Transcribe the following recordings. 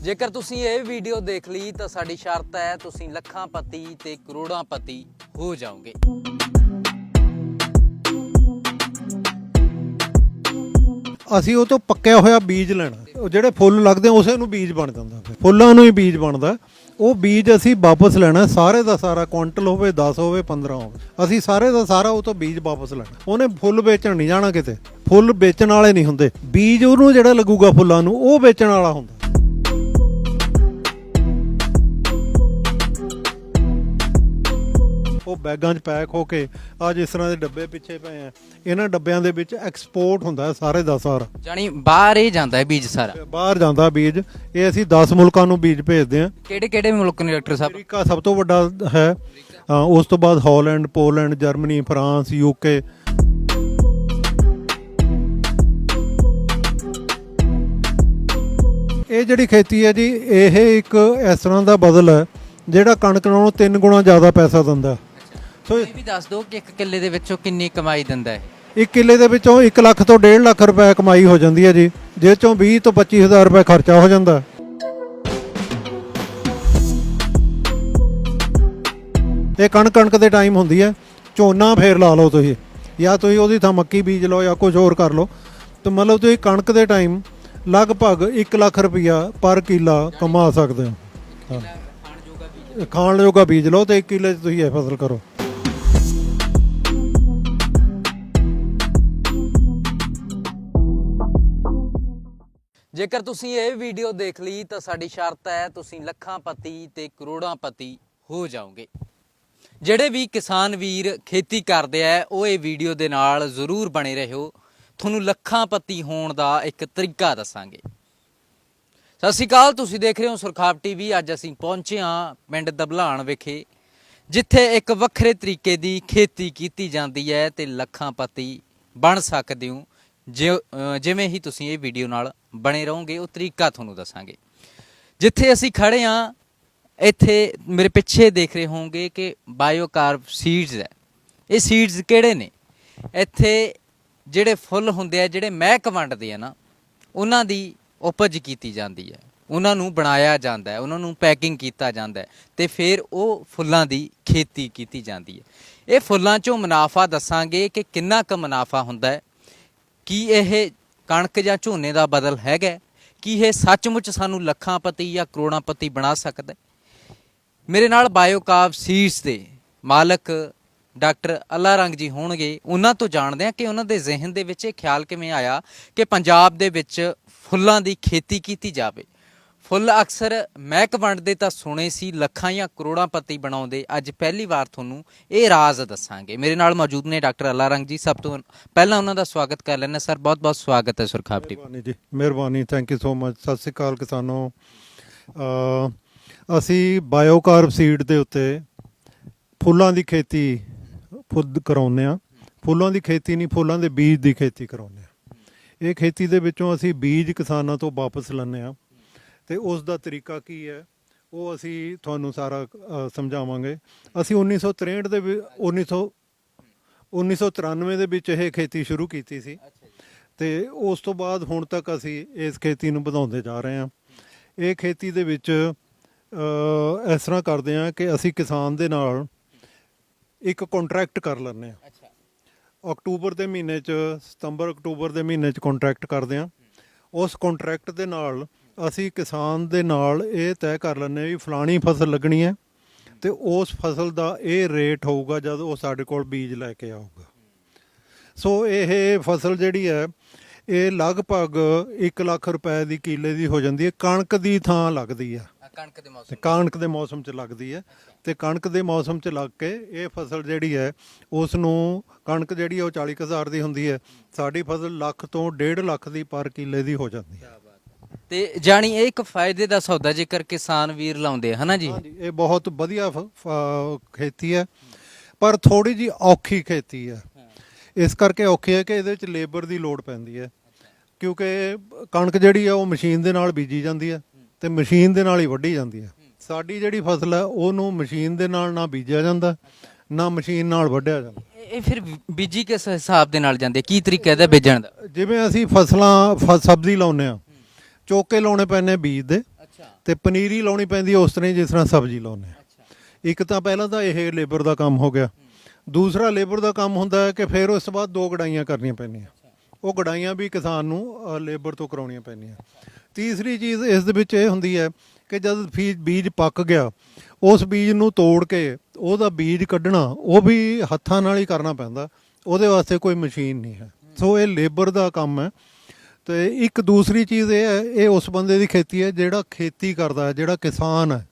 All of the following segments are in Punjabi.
ਜੇਕਰ ਤੁਸੀਂ ਇਹ ਵੀਡੀਓ ਦੇਖ ਲਈ ਤਾਂ ਸਾਡੀ ਸ਼ਰਤ ਹੈ ਤੁਸੀਂ ਲੱਖਾਂ ਪਤੀ ਤੇ ਕਰੋੜਾਂ ਪਤੀ ਹੋ ਜਾਓਗੇ। ਅਸੀਂ ਉਹ ਤੋਂ ਪੱਕਿਆ ਹੋਇਆ ਬੀਜ ਲੈਣਾ। ਉਹ ਜਿਹੜੇ ਫੁੱਲ ਲੱਗਦੇ ਉਸੇ ਨੂੰ ਬੀਜ ਬਣ ਜਾਂਦਾ, ਫਿਰ ਫੁੱਲਾਂ ਨੂੰ ਹੀ ਬੀਜ ਬਣਦਾ। ਉਹ ਬੀਜ ਅਸੀਂ ਵਾਪਸ ਲੈਣਾ, ਸਾਰੇ ਦਾ ਸਾਰਾ, ਕੁਆਂਟਲ ਹੋਵੇ 10 ਹੋਵੇ 15 ਹੋਵੇ, ਅਸੀਂ ਸਾਰੇ ਦਾ ਸਾਰਾ ਉਹ ਤੋਂ ਬੀਜ ਵਾਪਸ ਲੈਣਾ। ਉਹਨੇ ਫੁੱਲ ਵੇਚਣ ਨਹੀਂ ਜਾਣਾ ਕਿਤੇ, ਫੁੱਲ ਵੇਚਣ ਵਾਲੇ ਨਹੀਂ ਹੁੰਦੇ, ਬੀਜ ਉਹਨੂੰ ਜਿਹੜਾ ਲੱਗੂਗਾ ਫੁੱਲਾਂ ਨੂੰ ਉਹ ਵੇਚਣ ਵਾਲਾ ਹੁੰਦਾ। ਉਹ ਬੈਗਾਂ 'ਚ ਪੈਕ ਹੋ ਕੇ ਆ ਜਿਸ ਤਰ੍ਹਾਂ ਦੇ ਡੱਬੇ ਪਿੱਛੇ ਪਏ ਆ, ਇਹਨਾਂ ਡੱਬਿਆਂ ਦੇ ਵਿੱਚ ਐਕਸਪੋਰਟ ਹੁੰਦਾ ਸਾਰੇ ਦਾ ਸਾਰਾ, ਜਾਨੀ ਬਾਹਰ ਹੀ ਜਾਂਦਾ ਹੈ ਬੀਜ ਸਾਰਾ, ਬਾਹਰ ਜਾਂਦਾ ਬੀਜ। ਇਹ ਅਸੀਂ 10 ਮੁਲਕਾਂ ਨੂੰ ਬੀਜ ਭੇਜਦੇ ਹਾਂ। ਕਿਹੜੇ ਕਿਹੜੇ ਮੁਲਕ ਨੇ ਡਾਕਟਰ ਸਾਹਿਬ? ਅਮਰੀਕਾ ਸਭ ਤੋਂ ਵੱਡਾ ਹੈ, ਉਸ ਤੋਂ ਬਾਅਦ Holland, Poland, Germany, France, UK. ਇਹ ਜਿਹੜੀ ਖੇਤੀ ਹੈ ਜੀ, ਇਹ ਇੱਕ ਇਸ ਤਰ੍ਹਾਂ ਦਾ ਬਦਲ ਹੈ ਜਿਹੜਾ ਕਣਕ ਨਾਲੋਂ 3 ਗੁਣਾ ਜ਼ਿਆਦਾ ਪੈਸਾ ਦਿੰਦਾ। ਸੋ ਇਹ ਵੀ ਦੱਸ ਦਿਓ ਕਿ 1 ਕਿੱਲੇ ਦੇ ਵਿੱਚੋਂ ਕਿੰਨੀ ਕਮਾਈ ਦਿੰਦਾ ਹੈ? 1 ਕਿੱਲੇ ਦੇ ਵਿੱਚੋਂ 1 ਲੱਖ ਤੋਂ 1.5 ਲੱਖ ਰੁਪਏ ਕਮਾਈ ਹੋ ਜਾਂਦੀ ਹੈ ਜੀ, ਜਿਸ ਚੋਂ 20 ਤੋਂ 25 ਹਜ਼ਾਰ ਰੁਪਏ ਖਰਚਾ ਹੋ ਜਾਂਦਾ। ਇਹ ਕਣਕ ਦੇ ਟਾਈਮ ਹੁੰਦੀ ਹੈ, ਝੋਨਾ ਫੇਰ ਲਾ ਲਓ ਤੁਸੀਂ, ਜਾਂ ਤੁਸੀਂ ਉਹਦੀ ਥਾਂ ਮੱਕੀ ਬੀਜ ਲਓ ਜਾਂ ਕੁਝ ਹੋਰ ਕਰ ਲਓ। ਤਾਂ ਮਤਲਬ ਤੁਸੀਂ ਕਣਕ ਦੇ ਟਾਈਮ ਲਗਭਗ 1 ਲੱਖ ਰੁਪਈਆ ਪਰ ਕਿੱਲਾ ਕਮਾ ਸਕਦੇ ਹੋ। ਖਾਣ ਜੋਗਾ ਬੀਜ ਲਓ ਤੇ 1 ਕਿੱਲੇ 'ਚ ਤੁਸੀਂ ਇਹ ਫਸਲ ਕਰੋ। ਜੇਕਰ ਤੁਸੀਂ ਇਹ ਵੀਡੀਓ ਦੇਖ ਲਈ ਤਾਂ ਸਾਡੀ ਸ਼ਰਤ ਹੈ ਤੁਸੀਂ ਲੱਖਾਂ ਪਤੀ ਤੇ ਕਰੋੜਾਂ ਪਤੀ ਹੋ ਜਾਓਗੇ। ਜਿਹੜੇ ਵੀ ਕਿਸਾਨ ਵੀਰ ਖੇਤੀ ਕਰਦੇ ਆ ਉਹ ਇਹ ਵੀਡੀਓ ਦੇ ਨਾਲ ਜ਼ਰੂਰ ਬਣੇ ਰਹੋ, ਤੁਹਾਨੂੰ ਲੱਖਾਂ ਪਤੀ ਹੋਣ ਦਾ ਇੱਕ ਤਰੀਕਾ ਦੱਸਾਂਗੇ। ਸਤਿ ਸ਼੍ਰੀ ਅਕਾਲ, ਤੁਸੀਂ ਦੇਖ ਰਹੇ ਹੋ ਸੁਰਖਾਬ ਟੀਵੀ। ਅੱਜ ਅਸੀਂ ਪਹੁੰਚੇ ਹਾਂ ਪਿੰਡ ਦਬਲਾਣ ਵਿਖੇ, ਜਿੱਥੇ ਇੱਕ ਵੱਖਰੇ ਤਰੀਕੇ ਦੀ ਖੇਤੀ ਕੀਤੀ ਜਾਂਦੀ ਹੈ ਤੇ ਲੱਖਾਂ ਪਤੀ ਬਣ ਸਕਦੇ ਹੋ। ਜਿਵੇਂ ਹੀ ਤੁਸੀਂ ਇਹ ਵੀਡੀਓ ਨਾਲ ਬਣੇ ਰਹੋਗੇ ਉਹ ਤਰੀਕਾ ਤੁਹਾਨੂੰ ਦੱਸਾਂਗੇ। ਜਿੱਥੇ ਅਸੀਂ ਖੜੇ ਹਾਂ ਇੱਥੇ ਮੇਰੇ ਪਿੱਛੇ ਦੇਖ ਰਹੇ ਹੋਵੋਗੇ ਕਿ ਬਾਇਓਕਾਰਬ ਸੀਡਸ ਹੈ। ਇਹ ਸੀਡਸ ਕਿਹੜੇ ਨੇ? ਇੱਥੇ ਜਿਹੜੇ ਫੁੱਲ ਹੁੰਦੇ ਆ, ਜਿਹੜੇ ਮਹਿਕ ਵੰਡਦੇ ਆ ਨਾ, ਉਹਨਾਂ ਦੀ ਉਪਜ ਕੀਤੀ ਜਾਂਦੀ ਹੈ, ਉਹਨਾਂ ਨੂੰ ਬਣਾਇਆ ਜਾਂਦਾ ਹੈ, ਉਹਨਾਂ ਨੂੰ ਪੈਕਿੰਗ ਕੀਤਾ ਜਾਂਦਾ ਹੈ ਤੇ ਫਿਰ ਉਹ ਫੁੱਲਾਂ ਦੀ ਖੇਤੀ ਕੀਤੀ ਜਾਂਦੀ ਹੈ। ਇਹ ਫੁੱਲਾਂ 'ਚੋਂ ਮੁਨਾਫਾ ਦੱਸਾਂਗੇ ਕਿ ਕਿੰਨਾ ਕੁ ਮੁਨਾਫਾ ਹੁੰਦਾ ਹੈ, ਕੀ ਇਹ ਕਣਕ ਜਾਂ ਝੋਨੇ ਦਾ ਬਦਲ ਹੈਗਾ, ਕੀ ਇਹ ਸੱਚਮੁੱਚ ਸਾਨੂੰ ਲੱਖਾਂ ਪਤੀ ਜਾਂ ਕਰੋੜਾਂ ਪਤੀ ਬਣਾ ਸਕਦਾ। ਮੇਰੇ ਨਾਲ ਬਾਇਓਕਾਰਬ ਸੀਡਸ ਦੇ ਮਾਲਕ ਡਾਕਟਰ ਅੱਲਾ ਰੰਗ ਜੀ ਹੋਣਗੇ, ਉਹਨਾਂ ਤੋਂ ਜਾਣਦੇ ਹਾਂ ਕਿ ਉਹਨਾਂ ਦੇ ਜ਼ਿਹਨ ਦੇ ਵਿੱਚ ਇਹ ਖਿਆਲ ਕਿਵੇਂ ਆਇਆ ਕਿ ਪੰਜਾਬ ਦੇ ਵਿੱਚ ਫੁੱਲਾਂ ਦੀ ਖੇਤੀ ਕੀਤੀ ਜਾਵੇ। ਫੁੱਲ ਅਕਸਰ ਮਹਿਕ ਵੰਡਦੇ ਤਾਂ ਸੁਣੇ ਸੀ, ਲੱਖਾਂ ਜਾਂ ਕਰੋੜਾਂ ਪਤੀ ਬਣਾਉਂਦੇ ਅੱਜ ਪਹਿਲੀ ਵਾਰ ਤੁਹਾਨੂੰ ਇਹ ਰਾਜ਼ ਦੱਸਾਂਗੇ। ਮੇਰੇ ਨਾਲ ਮੌਜੂਦ ਨੇ ਡਾਕਟਰ ਅੱਲਾ ਰੰਗ ਜੀ। ਸਭ ਤੋਂ ਪਹਿਲਾਂ ਉਹਨਾਂ ਦਾ ਸਵਾਗਤ ਕਰ ਲੈਂਦੇ ਸਰ, ਬਹੁਤ ਬਹੁਤ ਸਵਾਗਤ ਹੈ ਸੁਰਖਾਬ ਟੀਵੀ ਜੀ। ਮਿਹਰਬਾਨੀ, ਥੈਂਕ ਯੂ ਸੋ ਮਚ। ਸਤਿ ਸ਼੍ਰੀ ਅਕਾਲ ਕਿਸਾਨੋ। ਅਸੀਂ ਬਾਇਓਕਾਰਬ ਸੀਡ ਦੇ ਉੱਤੇ ਫੁੱਲਾਂ ਦੀ ਖੇਤੀ ਖੁਦ ਕਰਾਉਂਦੇ ਹਾਂ। ਫੁੱਲਾਂ ਦੀ ਖੇਤੀ ਨਹੀਂ, ਫੁੱਲਾਂ ਦੇ ਬੀਜ ਦੀ ਖੇਤੀ ਕਰਾਉਂਦੇ ਹਾਂ। ਇਹ ਖੇਤੀ ਦੇ ਵਿੱਚੋਂ ਅਸੀਂ ਬੀਜ ਕਿਸਾਨਾਂ ਤੋਂ ਵਾਪਸ ਲੈਂਦੇ ਹਾਂ ਤੇ ਉਸ ਦਾ ਤਰੀਕਾ ਕੀ ਹੈ ਉਹ ਅਸੀਂ ਤੁਹਾਨੂੰ ਸਾਰਾ ਸਮਝਾਵਾਂਗੇ। ਅਸੀਂ 1993 ਦੇ 1993 ਦੇ ਵਿੱਚ ਇਹ ਖੇਤੀ ਸ਼ੁਰੂ ਕੀਤੀ ਸੀ ਤੇ ਉਸ ਤੋਂ ਬਾਅਦ ਹੁਣ ਤੱਕ ਅਸੀਂ ਇਸ ਖੇਤੀ ਨੂੰ ਵਧਾਉਂਦੇ ਜਾ ਰਹੇ ਹਾਂ। ਇਹ ਖੇਤੀ ਦੇ ਵਿੱਚ ਇਸ ਤਰ੍ਹਾਂ ਕਰਦੇ ਹਾਂ ਕਿ ਅਸੀਂ ਕਿਸਾਨ ਦੇ ਨਾਲ ਇੱਕ ਕੰਟਰੈਕਟ ਕਰ ਲੈਂਦੇ ਹਾਂ। ਅਕਤੂਬਰ ਦੇ ਮਹੀਨੇ 'ਚ, ਸਤੰਬਰ ਅਕਤੂਬਰ ਦੇ ਮਹੀਨੇ 'ਚ ਕੰਟਰੈਕਟ ਕਰਦੇ ਹਾਂ। ਉਸ ਕੰਟਰੈਕਟ ਦੇ ਨਾਲ ਅਸੀਂ ਕਿਸਾਨ ਦੇ ਨਾਲ ਇਹ ਤੈਅ ਕਰ ਲੈਂਦੇ ਹਾਂ ਵੀ ਫਲਾਣੀ ਫਸਲ ਲੱਗਣੀ ਹੈ ਤੇ ਉਸ ਫਸਲ ਦਾ ਇਹ ਰੇਟ ਹੋਊਗਾ ਜਦ ਉਹ ਸਾਡੇ ਕੋਲ ਬੀਜ ਲੈ ਕੇ ਆਊਗਾ। ਸੋ ਇਹ ਫਸਲ ਜਿਹੜੀ ਹੈ ਇਹ ਲਗਭਗ 1 ਲੱਖ ਰੁਪਏ ਦੀ ਕਿੱਲੇ ਦੀ ਹੋ ਜਾਂਦੀ ਹੈ। ਕਣਕ ਦੀ ਥਾਂ ਲੱਗਦੀ ਹੈ, ਕਣਕ ਦੇ ਮੌਸਮ 'ਚ ਲੱਗਦੀ ਹੈ ਤੇ ਕਣਕ ਦੇ ਮੌਸਮ 'ਚ ਲੱਗ ਕੇ ਇਹ ਫਸਲ ਜਿਹੜੀ ਹੈ ਉਸ ਨੂੰ, ਕਣਕ ਜਿਹੜੀ ਉਹ 40,000 ਦੀ ਹੁੰਦੀ ਹੈ, ਸਾਡੀ ਫਸਲ ਲੱਖ ਤੋਂ 1.5 ਲੱਖ ਦੀ ਪਰ ਕਿੱਲੇ ਦੀ ਹੋ ਜਾਂਦੀ ਹੈ। ਤੇ ਜਾਣੀ ਇਹ ਇੱਕ ਫਾਇਦੇ ਦਾ ਸੌਦਾ ਜੇਕਰ ਕਿਸਾਨ ਵੀਰ ਲਾਉਂਦੇ ਹੈ ਨਾ ਜੀ। ਇਹ ਬਹੁਤ ਵਧੀਆ ਖੇਤੀ ਹੈ ਪਰ ਥੋੜੀ ਜੀ ਔਖੀ ਖੇਤੀ ਹੈ। ਇਸ ਕਰਕੇ ਔਖੀ ਹੈ ਕਿ ਇਹਦੇ ਵਿੱਚ ਲੇਬਰ ਦੀ ਲੋੜ ਪੈਂਦੀ ਹੈ, ਕਿਉਂਕਿ ਕਣਕ ਜਿਹੜੀ ਹੈ ਉਹ ਮਸ਼ੀਨ ਦੇ ਨਾਲ ਬੀਜੀ ਜਾਂਦੀ ਹੈ ਤੇ ਮਸ਼ੀਨ ਦੇ ਨਾਲ ਹੀ ਵੱਢੀ ਜਾਂਦੀ ਹੈ। ਸਾਡੀ ਜਿਹੜੀ ਫਸਲ ਹੈ ਉਹਨੂੰ ਮਸ਼ੀਨ ਦੇ ਨਾਲ ਨਾ ਬੀਜਿਆ ਜਾਂਦਾ ਨਾ ਮਸ਼ੀਨ ਨਾਲ ਵੱਢਿਆ ਜਾਂਦਾ। ਇਹ ਫਿਰ ਬੀਜੀ ਕਿਸ ਹਿਸਾਬ ਦੇ ਨਾਲ ਜਾਂਦੇ, ਕੀ ਤਰੀਕਾ ਇਹਦਾ ਬੀਜਣ ਦਾ? ਜਿਵੇਂ ਅਸੀਂ ਫਸਲਾਂ ਸਬਜ਼ੀ ਲਾਉਂਦੇ ਹਾਂ, ਚੋਕੇ ਲਾਉਣੇ ਪੈਂਦੇ ਬੀਜ ਦੇ। ਤੇ ਪਨੀਰੀ ਲਾਉਣੀ ਪੈਂਦੀ ਹੈ ਉਸ ਤਰ੍ਹਾਂ ਹੀ ਜਿਸ ਤਰ੍ਹਾਂ ਸਬਜ਼ੀ ਲਾਉਂਦੇ ਹਾਂ। ਇੱਕ ਤਾਂ ਪਹਿਲਾਂ ਤਾਂ ਇਹ ਲੇਬਰ ਦਾ ਕੰਮ ਹੋ ਗਿਆ। ਦੂਸਰਾ ਲੇਬਰ ਦਾ ਕੰਮ ਹੁੰਦਾ ਹੈ ਕਿ ਫਿਰ ਉਸ ਤੋਂ ਬਾਅਦ 2 ਗਡਾਈਆਂ ਕਰਨੀਆਂ ਪੈਂਦੀਆਂ। ਉਹ ਗਡਾਈਆਂ ਵੀ ਕਿਸਾਨ ਨੂੰ ਲੇਬਰ ਤੋਂ ਕਰਾਉਣੀਆਂ ਪੈਂਦੀਆਂ। ਤੀਸਰੀ ਚੀਜ਼ ਇਸ ਦੇ ਵਿੱਚ ਇਹ ਹੁੰਦੀ ਹੈ ਕਿ ਜਦ ਬੀਜ ਪੱਕ ਗਿਆ, ਉਸ ਬੀਜ ਨੂੰ ਤੋੜ ਕੇ ਉਹਦਾ ਬੀਜ ਕੱਢਣਾ ਉਹ ਵੀ ਹੱਥਾਂ ਨਾਲ ਹੀ ਕਰਨਾ ਪੈਂਦਾ। ਉਹਦੇ ਵਾਸਤੇ ਕੋਈ ਮਸ਼ੀਨ ਨਹੀਂ ਹੈ। ਸੋ ਇਹ ਲੇਬਰ ਦਾ ਕੰਮ ਹੈ। ਤੇ ਇੱਕ ਦੂਸਰੀ ਚੀਜ਼ ਇਹ ਹੈ, ਇਹ ਉਸ ਬੰਦੇ ਦੀ ਖੇਤੀ ਹੈ ਜਿਹੜਾ ਖੇਤੀ ਕਰਦਾ ਹੈ, ਜਿਹੜਾ ਕਿਸਾਨ ਹੈ।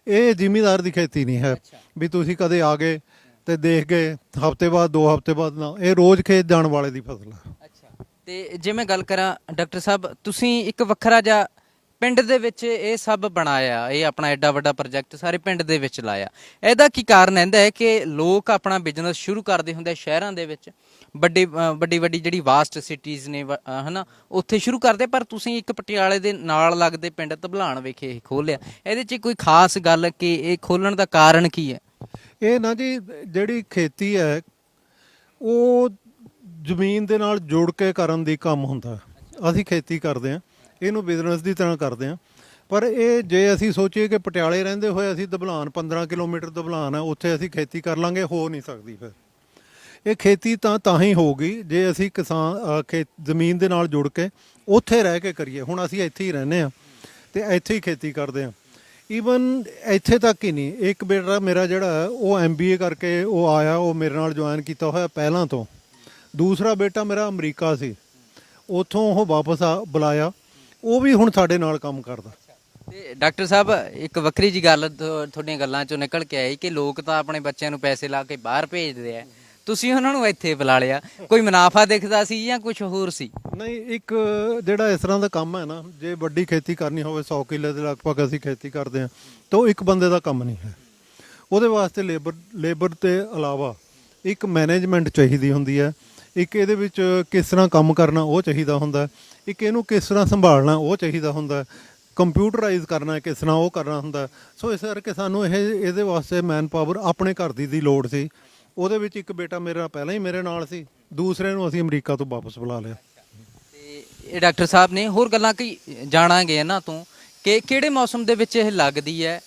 ਇਹ ਜ਼ਿਮੀਂਦਾਰ ਦੀ ਖੇਤੀ ਨਹੀਂ ਹੈ ਵੀ ਤੁਸੀਂ ਕਦੇ ਆ ਗਏ ਤੇ ਦੇਖ ਗਏ ਹਫ਼ਤੇ ਬਾਅਦ 2 ਹਫ਼ਤੇ ਬਾਅਦ। ਨਾ, ਇਹ ਰੋਜ਼ ਖੇਤ ਜਾਣ ਵਾਲੇ ਦੀ ਫਸਲ ਹੈ। ਤੇ ਜੇ ਮੈਂ ਗੱਲ ਕਰਾਂ ਡਾਕਟਰ ਸਾਹਿਬ, ਤੁਸੀਂ ਇੱਕ ਵੱਖਰਾ ਜਿਹਾ ਪਿੰਡ ਦੇ ਵਿੱਚ ਇਹ ਸਭ ਬਣਾਇਆ, ਇਹ ਆਪਣਾ ਐਡਾ ਵੱਡਾ ਪ੍ਰੋਜੈਕਟ ਸਾਰੇ ਪਿੰਡ ਦੇ ਵਿੱਚ ਲਾਇਆ। ਇਹਦਾ ਕੀ ਕਾਰਨ ਰਹਿੰਦਾ ਹੈ ਕਿ ਲੋਕ ਆਪਣਾ ਬਿਜ਼ਨਸ ਸ਼ੁਰੂ ਕਰਦੇ ਹੁੰਦੇ ਸ਼ਹਿਰਾਂ ਦੇ ਵਿੱਚ, ਵੱਡੀ ਜਿਹੜੀ ਵਾਸਟ ਸਿਟੀਜ਼ ਨੇ ਹਨਾ, ਉੱਥੇ ਸ਼ੁਰੂ ਕਰਦੇ, ਪਰ ਤੁਸੀਂ ਇੱਕ ਪਟਿਆਲੇ ਦੇ ਨਾਲ ਲੱਗਦੇ ਪਿੰਡ ਧਬਲਾਣ ਵਿਖੇ ਇਹ ਖੋਲ੍ਹਿਆ। ਇਹਦੇ 'ਚ ਕੋਈ ਖਾਸ ਗੱਲ ਕਿ ਇਹ ਖੋਲ੍ਹਣ ਦਾ ਕਾਰਨ ਕੀ ਹੈ? ਇਹ ਨਾ ਜੀ, ਜਿਹੜੀ ਖੇਤੀ ਹੈ ਉਹ ਜ਼ਮੀਨ ਦੇ ਨਾਲ ਜੁੜ ਕੇ ਕਰਨ ਦੀ ਕੰਮ ਹੁੰਦਾ। ਅਸੀਂ ਖੇਤੀ ਕਰਦੇ ਹਾਂ, ਇਹਨੂੰ ਬਿਜ਼ਨਸ ਦੀ ਤਰ੍ਹਾਂ ਕਰਦੇ ਹਾਂ। ਪਰ ਇਹ ਜੇ ਅਸੀਂ ਸੋਚੀਏ ਕਿ ਪਟਿਆਲੇ ਰਹਿੰਦੇ ਹੋਏ ਅਸੀਂ ਧਬਲਾਨ 15 ਕਿਲੋਮੀਟਰ ਧਬਲਾਨ ਹੈ, ਉੱਥੇ ਅਸੀਂ ਖੇਤੀ ਕਰ ਲਾਂਗੇ, ਹੋ ਨਹੀਂ ਸਕਦੀ। ਫਿਰ ਇਹ ਖੇਤੀ ਤਾਂ ਹੀ ਹੋਊਗੀ ਜੇ ਅਸੀਂ ਜ਼ਮੀਨ ਦੇ ਨਾਲ ਜੁੜ ਕੇ ਉੱਥੇ ਰਹਿ ਕੇ ਕਰੀਏ। ਹੁਣ ਅਸੀਂ ਇੱਥੇ ਹੀ ਰਹਿੰਦੇ ਹਾਂ ਤੇ ਇੱਥੇ ਹੀ ਖੇਤੀ ਕਰਦੇ ਹਾਂ। ਈਵਨ ਇੱਥੇ ਤੱਕ ਹੀ ਨਹੀਂ, ਇੱਕ ਬੇਟਾ ਮੇਰਾ ਜਿਹੜਾ ਉਹ MBA ਕਰਕੇ ਉਹ ਆਇਆ, ਉਹ ਮੇਰੇ ਨਾਲ ਜੁਆਇਨ ਕੀਤਾ ਹੋਇਆ ਪਹਿਲਾਂ ਤੋਂ। ਦੂਸਰਾ ਬੇਟਾ ਮੇਰਾ ਅਮਰੀਕਾ ਸੀ, ਉੱਥੋਂ ਉਹ ਵਾਪਸ ਬੁਲਾਇਆ, ਉਹ ਵੀ ਹੁਣ ਸਾਡੇ ਨਾਲ ਕੰਮ ਕਰਦਾ। ਤੇ ਡਾਕਟਰ ਸਾਹਿਬ, ਇੱਕ ਵੱਖਰੀ ਜੀ ਗੱਲ ਤੁਹਾਡੀਆਂ ਗੱਲਾਂ 'ਚੋਂ ਨਿਕਲ ਕੇ ਆਈ ਕਿ ਲੋਕ ਤਾਂ ਆਪਣੇ ਬੱਚਿਆਂ ਨੂੰ ਪੈਸੇ ਲਾ ਕੇ ਬਾਹਰ ਭੇਜਦੇ ਆ, ਤੁਸੀਂ ਉਹਨਾਂ ਨੂੰ ਇੱਥੇ ਬੁਲਾ ਲਿਆ। ਕੋਈ ਮੁਨਾਫਾ ਦਿਖਦਾ ਸੀ ਜਾਂ ਕੁਝ ਹੋਰ ਸੀ? ਨਹੀਂ, ਇੱਕ ਜਿਹੜਾ ਇਸ ਤਰ੍ਹਾਂ ਦਾ ਕੰਮ ਹੈ ਨਾ, ਜੇ ਵੱਡੀ ਖੇਤੀ ਕਰਨੀ ਹੋਵੇ 100 ਕਿੱਲੇ ਦੇ ਲਗਭਗ ਅਸੀਂ ਖੇਤੀ ਕਰਦੇ ਹਾਂ, ਤਾਂ ਉਹ ਇੱਕ ਬੰਦੇ ਦਾ ਕੰਮ ਨਹੀਂ ਹੈ। ਉਹਦੇ ਵਾਸਤੇ ਲੇਬਰ ਤੇ ਇਲਾਵਾ ਇੱਕ ਮੈਨੇਜਮੈਂਟ ਚਾਹੀਦੀ ਹੁੰਦੀ ਹੈ। ਇੱਕ ਇਹਦੇ ਵਿੱਚ ਕਿਸ ਤਰ੍ਹਾਂ ਕੰਮ ਕਰਨਾ ਉਹ ਚਾਹੀਦਾ ਹੁੰਦਾ। ਇੱਕ ਇਹਨੂੰ ਕਿਸ ਤਰ੍ਹਾਂ ਸੰਭਾਲਣਾ ਉਹ ਚਾਹੀਦਾ ਹੁੰਦਾ। ਕੰਪਿਊਟਰਾਈਜ਼ ਕਰਨਾ ਕਿਸ ਤਰ੍ਹਾਂ ਉਹ ਕਰਨਾ ਹੁੰਦਾ। ਸੋ ਇਸ ਕਰਕੇ ਸਾਨੂੰ ਇਹਦੇ ਵਾਸਤੇ ਮੈਨ ਪਾਵਰ ਆਪਣੇ ਘਰ ਦੀ ਲੋੜ ਸੀ। ਉਹਦੇ ਵਿੱਚ ਇੱਕ ਬੇਟਾ ਮੇਰਾ ਪਹਿਲਾਂ ਹੀ ਮੇਰੇ ਨਾਲ ਸੀ, ਦੂਸਰੇ ਨੂੰ ਅਸੀਂ ਅਮਰੀਕਾ ਤੋਂ ਵਾਪਸ ਬੁਲਾ ਲਿਆ। ਤੇ ਇਹ ਡਾਕਟਰ ਸਾਹਿਬ ਨੇ ਹੋਰ ਗੱਲਾਂ ਕੀ ਜਾਣਾਂਗੇ ਇਹਨਾਂ ਤੋਂ ਕਿ ਕਿਹੜੇ ਮੌਸਮ ਦੇ ਵਿੱਚ ਇਹ ਲੱਗਦੀ ਹੈ,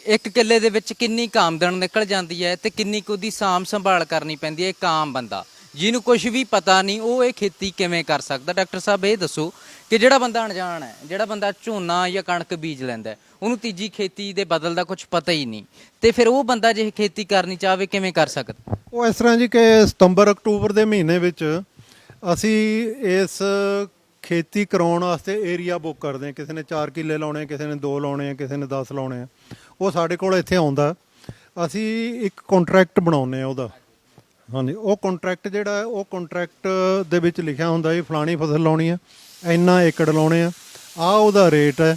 1 ਕਿੱਲੇ ਦੇ ਵਿੱਚ ਕਿੰਨੀ ਕੁ ਆਮਦਨ ਨਿਕਲ ਜਾਂਦੀ ਹੈ ਤੇ ਕਿੰਨੀ ਕੁ ਉਹਦੀ ਸਾਂਭ ਸੰਭਾਲ ਕਰਨੀ ਪੈਂਦੀ ਹੈ। ਇੱਕ ਆਮ ਬੰਦਾ ਜਿਹਨੂੰ ਕੁਝ ਵੀ ਪਤਾ ਨਹੀਂ, ਉਹ ਇਹ ਖੇਤੀ ਕਿਵੇਂ ਕਰ ਸਕਦਾ? ਡਾਕਟਰ ਸਾਹਿਬ ਇਹ ਦੱਸੋ ਕਿ ਜਿਹੜਾ ਬੰਦਾ ਅਣਜਾਣ ਹੈ, ਜਿਹੜਾ ਬੰਦਾ ਝੋਨਾ ਜਾਂ ਕਣਕ ਬੀਜ ਲੈਂਦਾ, ਉਹਨੂੰ ਤੀਜੀ ਖੇਤੀ ਦੇ ਬਦਲ ਦਾ ਕੁਝ ਪਤਾ ਹੀ ਨਹੀਂ, ਤੇ ਫਿਰ ਉਹ ਬੰਦਾ ਜੇ ਖੇਤੀ ਕਰਨੀ ਚਾਹਵੇ ਕਿਵੇਂ ਕਰ ਸਕਦਾ? ਉਹ ਇਸ ਤਰ੍ਹਾਂ ਜੀ ਕਿ ਸਤੰਬਰ ਅਕਤੂਬਰ ਦੇ ਮਹੀਨੇ ਵਿੱਚ ਅਸੀਂ ਇਸ ਖੇਤੀ ਕਰਾਉਣ ਵਾਸਤੇ ਏਰੀਆ ਬੁੱਕ ਕਰਦੇ ਹਾਂ। ਕਿਸੇ ਨੇ 4 ਕਿੱਲੇ ਲਾਉਣੇ, ਕਿਸੇ ਨੇ 2 ਲਾਉਣੇ ਆ, ਕਿਸੇ ਨੇ 10 ਲਾਉਣੇ ਆ। ਉਹ ਸਾਡੇ ਕੋਲ ਇੱਥੇ ਆਉਂਦਾ, ਅਸੀਂ ਇੱਕ ਕੰਟਰੈਕਟ ਬਣਾਉਂਦੇ ਹਾਂ ਉਹਦਾ। ਹਾਂਜੀ, ਉਹ ਕੰਟਰੈਕਟ ਜਿਹੜਾ ਹੈ, ਉਹ ਕੰਟਰੈਕਟ ਦੇ ਵਿੱਚ ਲਿਖਿਆ ਹੁੰਦਾ ਵੀ ਫਲਾਣੀ ਫਸਲ ਲਾਉਣੀ ਆ, ਇੰਨਾ ਏਕੜ ਲਾਉਣੇ ਆ, ਆਹ ਉਹਦਾ ਰੇਟ ਹੈ,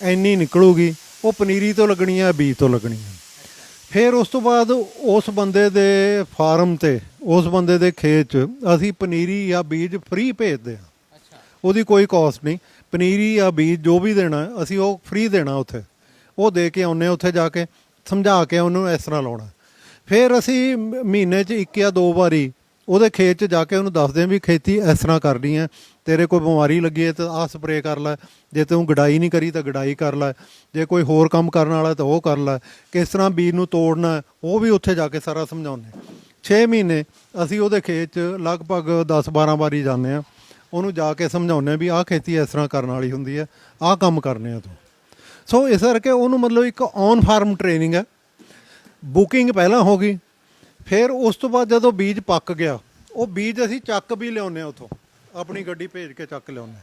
ਇੰਨੀ ਨਿਕਲੂਗੀ। ਉਹ ਪਨੀਰੀ ਤੋਂ ਲੱਗਣੀ ਆ, ਬੀਜ ਤੋਂ ਲੱਗਣੀ ਆ। ਫਿਰ ਉਸ ਤੋਂ ਬਾਅਦ ਉਸ ਬੰਦੇ ਦੇ ਫਾਰਮ 'ਤੇ, ਉਸ ਬੰਦੇ ਦੇ ਖੇਤ 'ਚ ਅਸੀਂ ਪਨੀਰੀ ਜਾਂ ਬੀਜ ਫ੍ਰੀ ਭੇਜਦੇ ਹਾਂ। ਉਹਦੀ ਕੋਈ ਕਾਸਟ ਨਹੀਂ। ਪਨੀਰੀ ਜਾਂ ਬੀਜ ਜੋ ਵੀ ਦੇਣਾ ਅਸੀਂ ਉਹ ਫ੍ਰੀ ਦੇਣਾ। ਉੱਥੇ ਉਹ ਦੇ ਕੇ ਆਉਂਦੇ, ਉੱਥੇ ਜਾ ਕੇ ਸਮਝਾ ਕੇ ਉਹਨੂੰ ਇਸ ਤਰ੍ਹਾਂ ਲਾਉਣਾ। ਫਿਰ ਅਸੀਂ ਮਹੀਨੇ 'ਚ 1 ਜਾਂ 2 ਵਾਰੀ ਉਹਦੇ ਖੇਤ 'ਚ ਜਾ ਕੇ ਉਹਨੂੰ ਦੱਸਦੇ ਹਾਂ ਵੀ ਖੇਤੀ ਇਸ ਤਰ੍ਹਾਂ ਕਰਨੀ ਹੈ। ਤੇਰੇ ਕੋਈ ਬਿਮਾਰੀ ਲੱਗੀ ਹੈ ਤਾਂ ਆਹ ਸਪਰੇਅ ਕਰ ਲੈ, ਜੇ ਤੂੰ ਗਡਾਈ ਨਹੀਂ ਕਰੀ ਤਾਂ ਗਡਾਈ ਕਰ ਲੈ, ਜੇ ਕੋਈ ਹੋਰ ਕੰਮ ਕਰਨ ਵਾਲਾ ਤਾਂ ਉਹ ਕਰ ਲੈ, ਕਿਸ ਤਰ੍ਹਾਂ ਬੀਜ ਨੂੰ ਤੋੜਨਾ ਉਹ ਵੀ ਉੱਥੇ ਜਾ ਕੇ ਸਾਰਾ ਸਮਝਾਉਂਦੇ। 6 ਮਹੀਨੇ ਅਸੀਂ ਉਹਦੇ ਖੇਤ 'ਚ ਲਗਭਗ 10-12 ਵਾਰੀ ਜਾਂਦੇ ਹਾਂ, ਉਹਨੂੰ ਜਾ ਕੇ ਸਮਝਾਉਂਦੇ ਹਾਂ ਵੀ ਆਹ ਖੇਤੀ ਇਸ ਤਰ੍ਹਾਂ ਕਰਨ ਵਾਲੀ ਹੁੰਦੀ ਹੈ, ਆਹ ਕੰਮ ਕਰਨੇ ਆ ਤੂੰ। ਸੋ ਇਸ ਕਰਕੇ ਉਹਨੂੰ ਮਤਲਬ ਇੱਕ ਔਨ ਫਾਰਮ ਟ੍ਰੇਨਿੰਗ ਹੈ। ਬੁਕਿੰਗ ਪਹਿਲਾਂ ਹੋ ਗਈ, ਫਿਰ ਉਸ ਤੋਂ ਬਾਅਦ ਜਦੋਂ ਬੀਜ ਪੱਕ ਗਿਆ, ਉਹ ਬੀਜ ਅਸੀਂ ਚੱਕ ਵੀ ਲਿਆਉਂਦੇ ਹਾਂ, ਉੱਥੋਂ ਆਪਣੀ ਗੱਡੀ ਭੇਜ ਕੇ ਚੱਕ ਲਿਆਉਂਦੇ।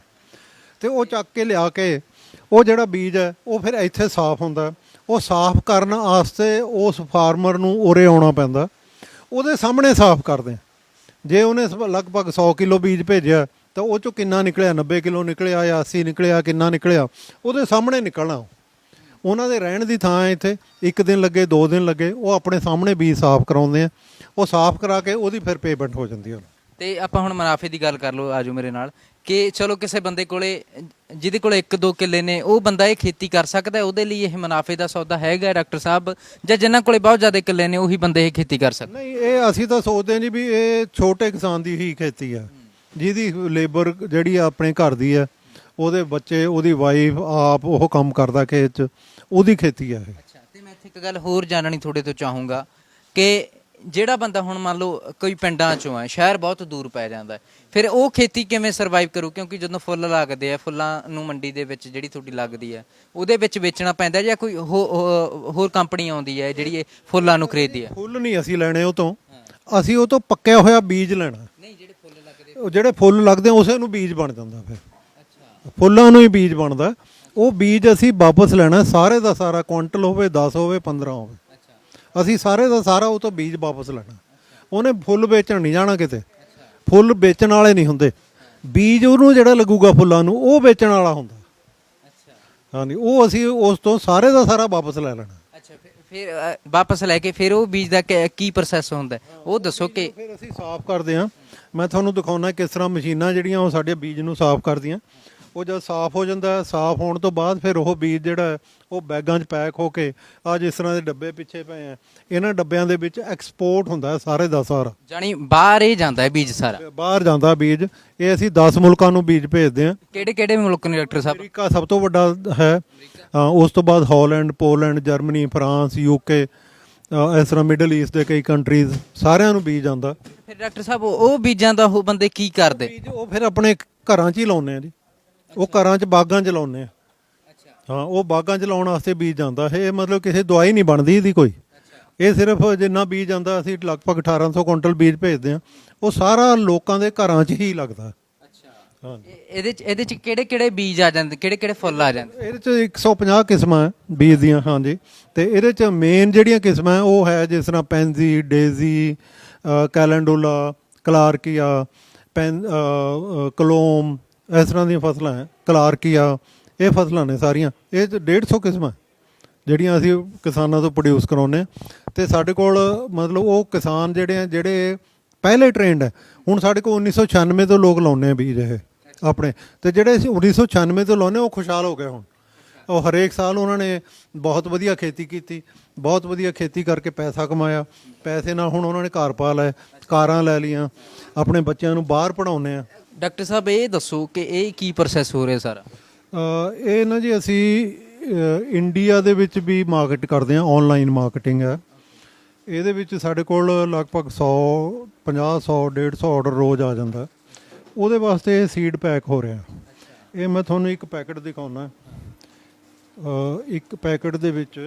ਅਤੇ ਉਹ ਚੱਕ ਕੇ ਲਿਆ ਕੇ ਉਹ ਜਿਹੜਾ ਬੀਜ ਹੈ ਉਹ ਫਿਰ ਇੱਥੇ ਸਾਫ਼ ਹੁੰਦਾ। ਉਹ ਸਾਫ਼ ਕਰਨ ਵਾਸਤੇ ਉਸ ਫਾਰਮਰ ਨੂੰ ਉਰੇ ਆਉਣਾ ਪੈਂਦਾ, ਉਹਦੇ ਸਾਹਮਣੇ ਸਾਫ਼ ਕਰਦੇ ਹਾਂ। ਜੇ ਉਹਨੇ ਲਗਭਗ 100 ਕਿਲੋ ਬੀਜ ਭੇਜਿਆ ਤਾਂ ਉਹ 'ਚੋਂ ਕਿੰਨਾ ਨਿਕਲਿਆ, 90 ਕਿਲੋ ਨਿਕਲਿਆ ਜਾਂ 80 ਨਿਕਲਿਆ, ਕਿੰਨਾ ਨਿਕਲਿਆ, ਉਹਦੇ ਸਾਹਮਣੇ ਨਿਕਲਣਾ। ਉਹਨਾਂ ਦੇ ਰਹਿਣ ਦੀ ਥਾਂ ਇੱਥੇ 1 ਦਿਨ ਲੱਗੇ, 2 ਦਿਨ ਲੱਗੇ, ਉਹ ਆਪਣੇ ਸਾਹਮਣੇ ਬੀਜ ਸਾਫ਼ ਕਰਾਉਂਦੇ ਆ। ਉਹ ਸਾਫ਼ ਕਰਾ ਕੇ ਉਹਦੀ ਫਿਰ ਪੇਮੈਂਟ ਹੋ ਜਾਂਦੀ ਹੈ। ਤੇ ਆਪਾਂ ਹੁਣ ਮੁਨਾਫੇ ਦੀ ਗੱਲ ਕਰ ਲਓ, ਆਜੋ ਮੇਰੇ ਨਾਲ, ਕਿ ਚਲੋ ਕਿਸੇ ਬੰਦੇ ਕੋਲੇ ਜਿਹਦੇ ਕੋਲੇ 1-2 ਕਿੱਲੇ ਨੇ, ਉਹ ਬੰਦਾ ਇਹ ਖੇਤੀ ਕਰ ਸਕਦਾ, ਉਹਦੇ ਲਈ ਇਹ ਮੁਨਾਫੇ ਦਾ ਸੌਦਾ ਹੈਗਾ ਡਾਕਟਰ ਸਾਹਿਬ? ਜਾਂ ਜਿਨ੍ਹਾਂ ਕੋਲੇ ਬਹੁਤ ਜ਼ਿਆਦਾ ਕਿੱਲੇ ਨੇ ਉਹੀ ਬੰਦੇ ਇਹ ਖੇਤੀ ਕਰ ਸਕਦੇ? ਨਹੀਂ, ਇਹ ਅਸੀਂ ਤਾਂ ਸੋਚਦੇ ਹਾਂ ਜੀ ਵੀ ਇਹ ਛੋਟੇ ਕਿਸਾਨ ਦੀ ਹੀ ਖੇਤੀ ਆ, ਜਿਹਦੀ ਲੇਬਰ ਜਿਹੜੀ ਆਪਣੇ ਘਰ ਦੀ ਹੈ ਉਹਦੇ ਬੱਚੇ, ਉਹਦੀ ਵਾਈਫ, ਆਪ ਉਹ ਕੰਮ ਕਰਦਾ ਖੇਤ 'ਚ, ਉਹਦੀ ਖੇਤੀ ਆ ਇਹ। ਅੱਛਾ, ਤੇ ਮੈਂ ਇੱਥੇ ਇੱਕ ਗੱਲ ਹੋਰ ਜਾਣਨੀ ਤੁਹਾਡੇ ਤੋਂ ਚਾਹੂੰਗਾ ਕਿ ਜਿਹੜਾ ਬੰਦਾ ਹੁਣ ਮੰਨ ਲਓ ਕੋਈ ਪਿੰਡਾਂ ਚੋਂ ਹੈ, ਸ਼ਹਿਰ ਬਹੁਤ ਦੂਰ ਪੈ ਜਾਂਦਾ ਹੈ, ਫਿਰ ਉਹ ਖੇਤੀ ਕਿਵੇਂ ਸਰਵਾਈਵ ਕਰੂ? ਕਿਉਂਕਿ ਜਦੋਂ ਫੁੱਲ ਲੱਗਦੇ ਆ, ਫੁੱਲਾਂ ਨੂੰ ਮੰਡੀ ਦੇ ਵਿੱਚ ਜਿਹੜੀ ਤੁਹਾਡੀ ਲੱਗਦੀ ਹੈ ਉਹਦੇ ਵਿੱਚ ਵੇਚਣਾ ਪੈਂਦਾ, ਜਾਂ ਕੋਈ ਹੋਰ ਕੰਪਨੀ ਆਉਂਦੀ ਹੈ ਜਿਹੜੀ ਇਹ ਫੁੱਲਾਂ ਨੂੰ ਖਰੀਦਦੀ ਹੈ? ਫੁੱਲ ਨਹੀਂ ਅਸੀਂ ਲੈਣੇ ਉਹ ਤੋਂ, ਅਸੀਂ ਉਹ ਤੋਂ ਪੱਕਿਆ ਹੋਇਆ ਬੀਜ ਲੈਣਾ। ਨਹੀਂ, ਜਿਹੜੇ ਫੁੱਲ ਲੱਗਦੇ ਉਹ ਜਿਹੜੇ ਫੁੱਲ ਲੱਗਦੇ ਉਸੇ ਨੂੰ ਬੀਜ ਬਣ ਜਾਂਦਾ, ਫਿਰ ਅੱਛਾ ਫੁੱਲਾਂ ਨੂੰ ਹੀ ਬੀਜ ਬਣਦਾ। ਉਹ ਬੀਜ ਅਸੀਂ ਵਾਪਸ ਲੈਣਾ, ਸਾਰੇ ਦਾ ਸਾਰਾ, ਕੁਆਂਟਲ ਹੋਵੇ, 10 ਹੋਵੇ, 15 ਹੋਵੇ, ਅੱਛਾ ਅਸੀਂ ਸਾਰੇ ਦਾ ਸਾਰਾ ਉਹ ਤੋਂ ਬੀਜ ਵਾਪਸ ਲੈਣਾ। ਉਹਨੇ ਫੁੱਲ ਵੇਚਣ ਨਹੀਂ ਜਾਣਾ ਕਿਤੇ, ਫੁੱਲ ਵੇਚਣ ਵਾਲੇ ਨਹੀਂ ਹੁੰਦੇ, ਬੀਜ ਉਹਨੂੰ ਜਿਹੜਾ ਲੱਗੂਗਾ ਫੁੱਲਾਂ ਨੂੰ ਉਹ ਵੇਚਣ ਵਾਲਾ ਹੁੰਦਾ। ਅੱਛਾ ਹਾਂਜੀ, ਉਹ ਅਸੀਂ ਉਸ ਤੋਂ ਸਾਰੇ ਦਾ ਸਾਰਾ ਵਾਪਸ ਲੈ ਲੈਣਾ। ਅੱਛਾ, ਫਿਰ ਵਾਪਸ ਲੈ ਕੇ ਫਿਰ ਉਹ ਬੀਜ ਦਾ ਕੀ ਪ੍ਰੋਸੈਸ ਹੁੰਦਾ ਉਹ ਦੱਸੋ। ਕਿ ਫਿਰ ਅਸੀਂ ਸਾਫ਼ ਕਰਦੇ ਹਾਂ, ਮੈਂ ਤੁਹਾਨੂੰ ਦਿਖਾਉਣਾ ਕਿਸ ਤਰ੍ਹਾਂ ਮਸ਼ੀਨਾਂ ਜਿਹੜੀਆਂ ਉਹ ਸਾਡੇ ਬੀਜ ਨੂੰ ਸਾਫ਼ ਕਰਦੀਆਂ। ਉਹ ਜਦ ਸਾਫ਼ ਹੋ ਜਾਂਦਾ, ਸਾਫ਼ ਹੋਣ ਤੋਂ ਬਾਅਦ ਫਿਰ ਉਹ ਬੀਜ ਜਿਹੜਾ ਉਹ ਬੈਗਾਂ 'ਚ ਪੈਕ ਹੋ ਕੇ, ਆ ਜਿਸ ਤਰ੍ਹਾਂ ਦੇ ਡੱਬੇ ਪਿੱਛੇ ਪਏ ਆ, ਇਹਨਾਂ ਡੱਬਿਆਂ ਦੇ ਵਿੱਚ ਐਕਸਪੋਰਟ ਹੁੰਦਾ ਸਾਰੇ ਦਾ ਸਾਰਾ, ਜਾਣੀ ਬਾਹਰ ਹੀ ਜਾਂਦਾ ਹੈ ਬੀਜ ਸਾਰਾ? ਬਾਹਰ ਜਾਂਦਾ ਬੀਜ। ਇਹ ਅਸੀਂ 10 ਮੁਲਕਾਂ ਨੂੰ ਬੀਜ ਭੇਜਦੇ ਹਾਂ। ਕਿਹੜੇ ਕਿਹੜੇ ਮੁਲਕ ਨੇ ਡਾਕਟਰ ਸਾਹਿਬ? ਅਮਰੀਕਾ ਸਭ ਤੋਂ ਵੱਡਾ ਹੈ, ਉਸ ਤੋਂ ਬਾਅਦ Holland, Poland, Germany, France, UK, ਇਸ ਤਰ੍ਹਾਂ ਮਿਡਲ ਈਸਟ ਦੇ ਕਈ ਕੰਟਰੀਜ਼, ਸਾਰਿਆਂ ਨੂੰ ਬੀਜ ਆਉਂਦਾ। ਫਿਰ ਡਾਕਟਰ ਸਾਹਿਬ ਉਹ ਬੀਜਾਂ ਦਾ ਉਹ ਬੰਦੇ ਕੀ ਕਰਦੇ? ਬੀਜ ਉਹ ਫਿਰ ਆਪਣੇ ਘਰਾਂ 'ਚ ਹੀ ਲਾਉਂਦੇ ਆ ਜੀ, ਉਹ ਘਰਾਂ 'ਚ ਬਾਗਾਂ 'ਚ ਲਾਉਂਦੇ ਆ। ਹਾਂ, ਉਹ ਬਾਗਾਂ 'ਚ ਲਾਉਣ ਵਾਸਤੇ ਬੀਜ ਆਉਂਦਾ। ਇਹ ਮਤਲਬ ਕਿਸੇ ਦਵਾਈ ਨਹੀਂ ਬਣਦੀ ਇਹਦੀ ਕੋਈ, ਇਹ ਸਿਰਫ ਜਿੰਨਾ ਬੀਜ ਆਉਂਦਾ, ਅਸੀਂ ਲਗਭਗ 1800 ਕੁਇੰਟਲ ਬੀਜ ਭੇਜਦੇ ਹਾਂ, ਉਹ ਸਾਰਾ ਲੋਕਾਂ ਦੇ ਘਰਾਂ 'ਚ ਹੀ ਲੱਗਦਾ। ਹਾਂ, ਇਹਦੇ ਚ ਕਿਹੜੇ ਕਿਹੜੇ ਬੀਜ ਆ ਜਾਂਦੇ, ਕਿਹੜੇ ਕਿਹੜੇ ਫੁੱਲ ਆ ਜਾਂਦੇ? ਇਹਦੇ 'ਚ 150 ਕਿਸਮਾਂ ਹੈ ਬੀਜ ਦੀਆਂ। ਹਾਂਜੀ, ਤੇ ਇਹਦੇ 'ਚ ਮੇਨ ਜਿਹੜੀਆਂ ਕਿਸਮਾਂ ਉਹ ਹੈ ਜਿਸ ਤਰ੍ਹਾਂ ਪੈਨਜ਼ੀ, ਡੇਜ਼ੀ, ਕੈਲੈਂਡੂਲਾ, ਕਲਾਰਕੀਆ, ਕਲੋਮ, ਇਸ ਤਰ੍ਹਾਂ ਦੀਆਂ ਫਸਲਾਂ ਹੈ, ਕਲਾਰਕੀਆ, ਇਹ ਫਸਲਾਂ ਨੇ ਸਾਰੀਆਂ। ਇਹ 150 ਕਿਸਮਾਂ ਜਿਹੜੀਆਂ ਅਸੀਂ ਕਿਸਾਨਾਂ ਤੋਂ ਪ੍ਰੋਡਿਊਸ ਕਰਾਉਂਦੇ ਹਾਂ। ਅਤੇ ਸਾਡੇ ਕੋਲ ਮਤਲਬ ਉਹ ਕਿਸਾਨ ਜਿਹੜੇ ਪਹਿਲੇ ਟ੍ਰੇਨਡ ਹੈ, ਹੁਣ ਸਾਡੇ ਕੋਲ 1996 ਤੋਂ ਲੋਕ ਲਾਉਂਦੇ ਆ ਬੀਜ ਇਹ ਆਪਣੇ, ਅਤੇ ਜਿਹੜੇ ਅਸੀਂ 1996 ਤੋਂ ਲਾਉਂਦੇ ਉਹ ਖੁਸ਼ਹਾਲ ਹੋ ਗਏ। ਹੁਣ ਉਹ ਹਰੇਕ ਸਾਲ ਉਹਨਾਂ ਨੇ ਬਹੁਤ ਵਧੀਆ ਖੇਤੀ ਕੀਤੀ, ਬਹੁਤ ਵਧੀਆ ਖੇਤੀ ਕਰਕੇ ਪੈਸਾ ਕਮਾਇਆ। ਪੈਸੇ ਨਾਲ ਹੁਣ ਉਹਨਾਂ ਨੇ ਘਰ ਪਾ ਲਏ, ਕਾਰਾਂ ਲੈ ਲਈਆਂ, ਆਪਣੇ ਬੱਚਿਆਂ ਨੂੰ ਬਾਹਰ ਪੜ੍ਹਾਉਂਦੇ ਆ। ਡਾਕਟਰ ਸਾਹਿਬ ਇਹ ਦੱਸੋ ਕਿ ਇਹ ਕੀ ਪ੍ਰੋਸੈਸ ਹੋ ਰਿਹਾ ਸਾਰਾ? ਇਹ ਨਾ ਜੀ ਅਸੀਂ ਇੰਡੀਆ ਦੇ ਵਿੱਚ ਵੀ ਮਾਰਕੀਟ ਕਰਦੇ ਹਾਂ, ਆਨਲਾਈਨ ਮਾਰਕੀਟਿੰਗ ਹੈ। ਇਹਦੇ ਵਿੱਚ ਸਾਡੇ ਕੋਲ ਲਗਭਗ 150 150 ਆਰਡਰ ਰੋਜ਼ ਆ ਜਾਂਦਾ। ਉਹਦੇ ਵਾਸਤੇ ਇਹ ਸੀਡ ਪੈਕ ਹੋ ਰਿਹਾ। ਇਹ ਮੈਂ ਤੁਹਾਨੂੰ ਇੱਕ ਪੈਕਟ ਦਿਖਾਉਣਾ। ਇੱਕ ਪੈਕਟ ਦੇ ਵਿੱਚ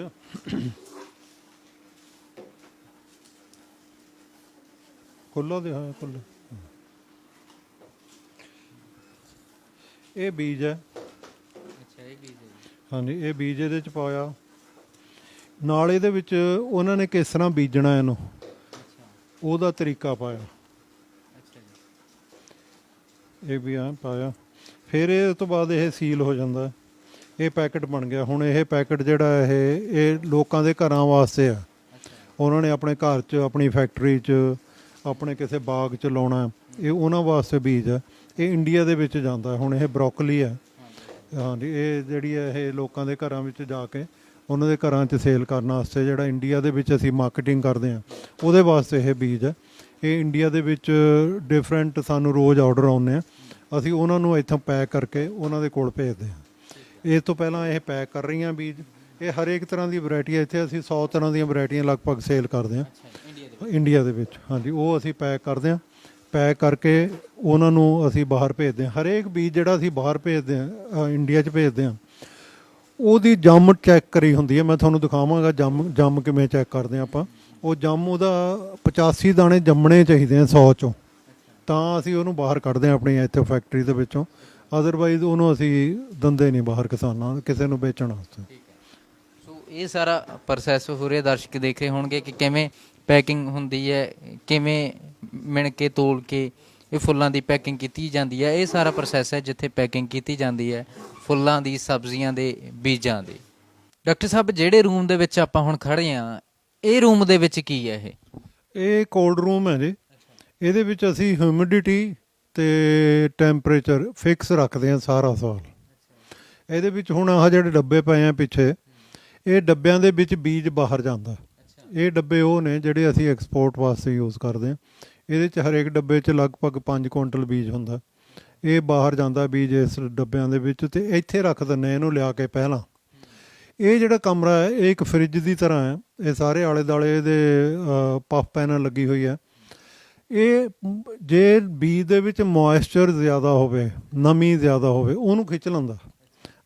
ਖੁੱਲ੍ਹਾ ਦਿਖਾਇਆ, ਖੁੱਲ੍ਹਾ, ਇਹ ਬੀਜ ਹੈ। ਅੱਛਾ, ਇਹ ਬੀਜ ਹੈ? ਹਾਂਜੀ, ਇਹ ਬੀਜ ਇਹਦੇ 'ਚ ਪਾਇਆ। ਨਾਲ ਇਹਦੇ ਵਿੱਚ ਉਹਨਾਂ ਨੇ ਕਿਸ ਤਰ੍ਹਾਂ ਬੀਜਣਾ ਇਹਨੂੰ, ਉਹਦਾ ਤਰੀਕਾ ਪਾਇਆ। ਅੱਛਾ ਜੀ, ਇਹ ਵੀ ਆ ਪਾਇਆ। ਫਿਰ ਇਹ ਤੋਂ ਬਾਅਦ ਇਹ ਸੀਲ ਹੋ ਜਾਂਦਾ। ਇਹ ਪੈਕਟ ਬਣ ਗਿਆ। ਹੁਣ ਇਹ ਪੈਕਟ ਜਿਹੜਾ ਇਹ ਲੋਕਾਂ ਦੇ ਘਰਾਂ ਵਾਸਤੇ ਆ। ਉਹਨਾਂ ਨੇ ਆਪਣੇ ਘਰ 'ਚ, ਆਪਣੀ ਫੈਕਟਰੀ 'ਚ, ਆਪਣੇ ਕਿਸੇ ਬਾਗ 'ਚ ਲਾਉਣਾ, ਇਹ ਉਹਨਾਂ ਵਾਸਤੇ ਬੀਜ ਹੈ। ਇਹ ਇੰਡੀਆ ਦੇ ਵਿੱਚ ਜਾਂਦਾ। ਹੁਣ ਇਹ ਬਰੋਕਲੀ ਹੈ। ਹਾਂਜੀ, ਇਹ ਜਿਹੜੀ ਹੈ ਇਹ ਲੋਕਾਂ ਦੇ ਘਰਾਂ ਵਿੱਚ ਜਾ ਕੇ ਉਹਨਾਂ ਦੇ ਘਰਾਂ 'ਚ ਸੇਲ ਕਰਨ ਵਾਸਤੇ, ਜਿਹੜਾ ਇੰਡੀਆ ਦੇ ਵਿੱਚ ਅਸੀਂ ਮਾਰਕੀਟਿੰਗ ਕਰਦੇ ਹਾਂ, ਉਹਦੇ ਵਾਸਤੇ ਇਹ ਬੀਜ ਹੈ। ਇਹ ਇੰਡੀਆ ਦੇ ਵਿੱਚ ਡਿਫਰੈਂਟ ਸਾਨੂੰ ਰੋਜ਼ ਆਰਡਰ ਆਉਂਦੇ ਆ, ਅਸੀਂ ਉਹਨਾਂ ਨੂੰ ਇੱਥੋਂ ਪੈਕ ਕਰਕੇ ਉਹਨਾਂ ਦੇ ਕੋਲ ਭੇਜਦੇ ਹਾਂ। ਇਸ ਤੋਂ ਪਹਿਲਾਂ ਇਹ ਪੈਕ ਕਰ ਰਹੀਆਂ ਬੀਜ। ਇਹ ਹਰੇਕ ਤਰ੍ਹਾਂ ਦੀ ਵੈਰਾਈਟੀ ਹੈ। ਇੱਥੇ ਅਸੀਂ 100 ਤਰ੍ਹਾਂ ਦੀਆਂ ਵੈਰਾਈਟੀਆਂ ਲਗਭਗ ਸੇਲ ਕਰਦੇ ਹਾਂ ਇੰਡੀਆ ਦੇ ਵਿੱਚ। ਹਾਂਜੀ, ਉਹ ਅਸੀਂ ਪੈਕ ਕਰਦੇ ਹਾਂ। ਪੈਕ ਕਰਕੇ ਉਹਨਾਂ ਨੂੰ ਅਸੀਂ ਬਾਹਰ ਭੇਜਦੇ ਹਾਂ। ਹਰੇਕ ਬੀਜ ਜਿਹੜਾ ਅਸੀਂ ਬਾਹਰ ਭੇਜਦੇ ਹਾਂ, ਇੰਡੀਆ 'ਚ ਭੇਜਦੇ ਹਾਂ, ਉਹਦੀ ਜੰਮ ਚੈੱਕ ਕਰੀ ਹੁੰਦੀ ਹੈ। ਮੈਂ ਤੁਹਾਨੂੰ ਦਿਖਾਵਾਂਗਾ ਜੰਮ ਕਿਵੇਂ ਚੈੱਕ ਕਰਦੇ ਹਾਂ ਆਪਾਂ। ਉਹ ਜੰਮ ਉਹਦਾ 85 ਦਾਣੇ ਜੰਮਣੇ ਚਾਹੀਦੇ ਆ 100 ਚੋਂ, ਤਾਂ ਅਸੀਂ ਉਹਨੂੰ ਬਾਹਰ ਕੱਢਦੇ ਹਾਂ ਆਪਣੀ ਇੱਥੇ ਫੈਕਟਰੀ ਦੇ ਵਿੱਚੋਂ। ਅਦਰਵਾਈਜ਼ ਉਹਨੂੰ ਅਸੀਂ ਦਿੰਦੇ ਨਹੀਂ ਬਾਹਰ ਕਿਸਾਨਾਂ ਕਿਸੇ ਨੂੰ ਵੇਚਣ ਵਾਸਤੇ। ਸੋ ਇਹ ਸਾਰਾ ਪ੍ਰੋਸੈਸ ਹੋ ਰਿਹਾ। ਦਰਸ਼ਕ ਦੇਖ ਰਹੇ ਹੋਣਗੇ ਕਿ ਕਿਵੇਂ ਪੈਕਿੰਗ ਹੁੰਦੀ ਹੈ, ਕਿਵੇਂ ਮਿਣ ਕੇ ਤੋਲ ਕੇ ਇਹ ਫੁੱਲਾਂ ਦੀ ਪੈਕਿੰਗ ਕੀਤੀ ਜਾਂਦੀ ਹੈ। ਇਹ ਸਾਰਾ ਪ੍ਰੋਸੈਸ ਹੈ ਜਿੱਥੇ ਪੈਕਿੰਗ ਕੀਤੀ ਜਾਂਦੀ ਹੈ ਫੁੱਲਾਂ ਦੀ, ਸਬਜ਼ੀਆਂ ਦੇ, ਬੀਜਾਂ ਦੇ। ਡਾਕਟਰ ਸਾਹਿਬ, ਜਿਹੜੇ ਰੂਮ ਦੇ ਵਿੱਚ ਆਪਾਂ ਹੁਣ ਖੜ੍ਹੇ ਹਾਂ, ਇਹ ਰੂਮ ਦੇ ਵਿੱਚ ਕੀ ਹੈ? ਇਹ ਕੋਲਡ ਰੂਮ ਹੈ ਜੀ। ਇਹਦੇ ਵਿੱਚ ਅਸੀਂ ਹਿਊਮਿਡਿਟੀ ਤੇ ਟੈਂਪਰੇਚਰ ਫਿਕਸ ਰੱਖਦੇ ਹਾਂ ਸਾਰਾ ਸਾਲ। ਇਹਦੇ ਵਿੱਚ ਹੁਣ ਆਹ ਜਿਹੜੇ ਡੱਬੇ ਪਏ ਆ ਪਿੱਛੇ, ਇਹ ਡੱਬਿਆਂ ਦੇ ਵਿੱਚ ਬੀਜ ਬਾਹਰ ਜਾਂਦਾ। ਇਹ ਡੱਬੇ ਉਹ ਨੇ ਜਿਹੜੇ ਅਸੀਂ ਐਕਸਪੋਰਟ ਵਾਸਤੇ ਯੂਜ਼ ਕਰਦੇ ਹਾਂ। ਇਹਦੇ 'ਚ ਹਰੇਕ ਡੱਬੇ 'ਚ ਲਗਭਗ 5 ਕੁਇੰਟਲ ਬੀਜ ਹੁੰਦਾ। ਇਹ ਬਾਹਰ ਜਾਂਦਾ ਬੀਜ ਇਸ ਡੱਬਿਆਂ ਦੇ ਵਿੱਚ, ਤੇ ਇੱਥੇ ਰੱਖ ਦਿੰਦੇ ਇਹਨੂੰ ਲਿਆ ਕੇ ਪਹਿਲਾਂ। ਇਹ ਜਿਹੜਾ ਕਮਰਾ ਹੈ ਇਹ ਇੱਕ ਫਰਿੱਜ ਦੀ ਤਰ੍ਹਾਂ ਹੈ। ਇਹ ਸਾਰੇ ਆਲੇ ਦੁਆਲੇ ਇਹਦੇ ਪਫ ਪੈਨਲ ਲੱਗੀ ਹੋਈ ਹੈ। ਇਹ ਜੇ ਬੀਜ ਦੇ ਵਿੱਚ ਮੋਇਸਚਰ ਜ਼ਿਆਦਾ ਹੋਵੇ, ਨਮੀ ਜ਼ਿਆਦਾ ਹੋਵੇ, ਉਹਨੂੰ ਖਿੱਚ ਲੈਂਦਾ।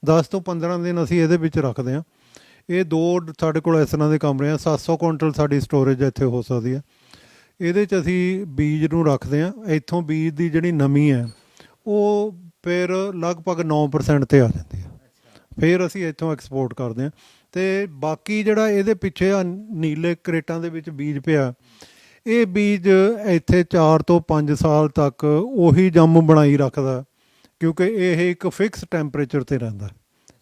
10 ਤੋਂ 15 ਦਿਨ ਅਸੀਂ ਇਹਦੇ ਵਿੱਚ ਰੱਖਦੇ ਹਾਂ। ਇਹ 2 ਸਾਡੇ ਕੋਲ ਇਸ ਤਰ੍ਹਾਂ ਦੇ ਕਮਰੇ ਆ। 700 ਕੁਇੰਟਲ ਸਾਡੀ ਸਟੋਰੇਜ ਇੱਥੇ ਹੋ ਸਕਦੀ ਹੈ। ਇਹਦੇ 'ਚ ਅਸੀਂ ਬੀਜ ਨੂੰ ਰੱਖਦੇ ਹਾਂ। ਇੱਥੋਂ ਬੀਜ ਦੀ ਜਿਹੜੀ ਨਮੀ ਹੈ ਉਹ ਫਿਰ ਲਗਭਗ 9% 'ਤੇ ਆ ਜਾਂਦੀ ਹੈ। ਫਿਰ ਅਸੀਂ ਇੱਥੋਂ ਐਕਸਪੋਰਟ ਕਰਦੇ ਹਾਂ। ਅਤੇ ਬਾਕੀ ਜਿਹੜਾ ਇਹਦੇ ਪਿੱਛੇ ਆ ਨੀਲੇ ਕਰੇਟਾਂ ਦੇ ਵਿੱਚ ਬੀਜ ਪਿਆ, ਇਹ ਬੀਜ ਇੱਥੇ 4 ਤੋਂ 5 ਸਾਲ ਤੱਕ ਉਹੀ ਜੰਮ ਬਣਾਈ ਰੱਖਦਾ, ਕਿਉਂਕਿ ਇਹ ਇੱਕ ਫਿਕਸ ਟੈਂਪਰੇਚਰ 'ਤੇ ਰਹਿੰਦਾ,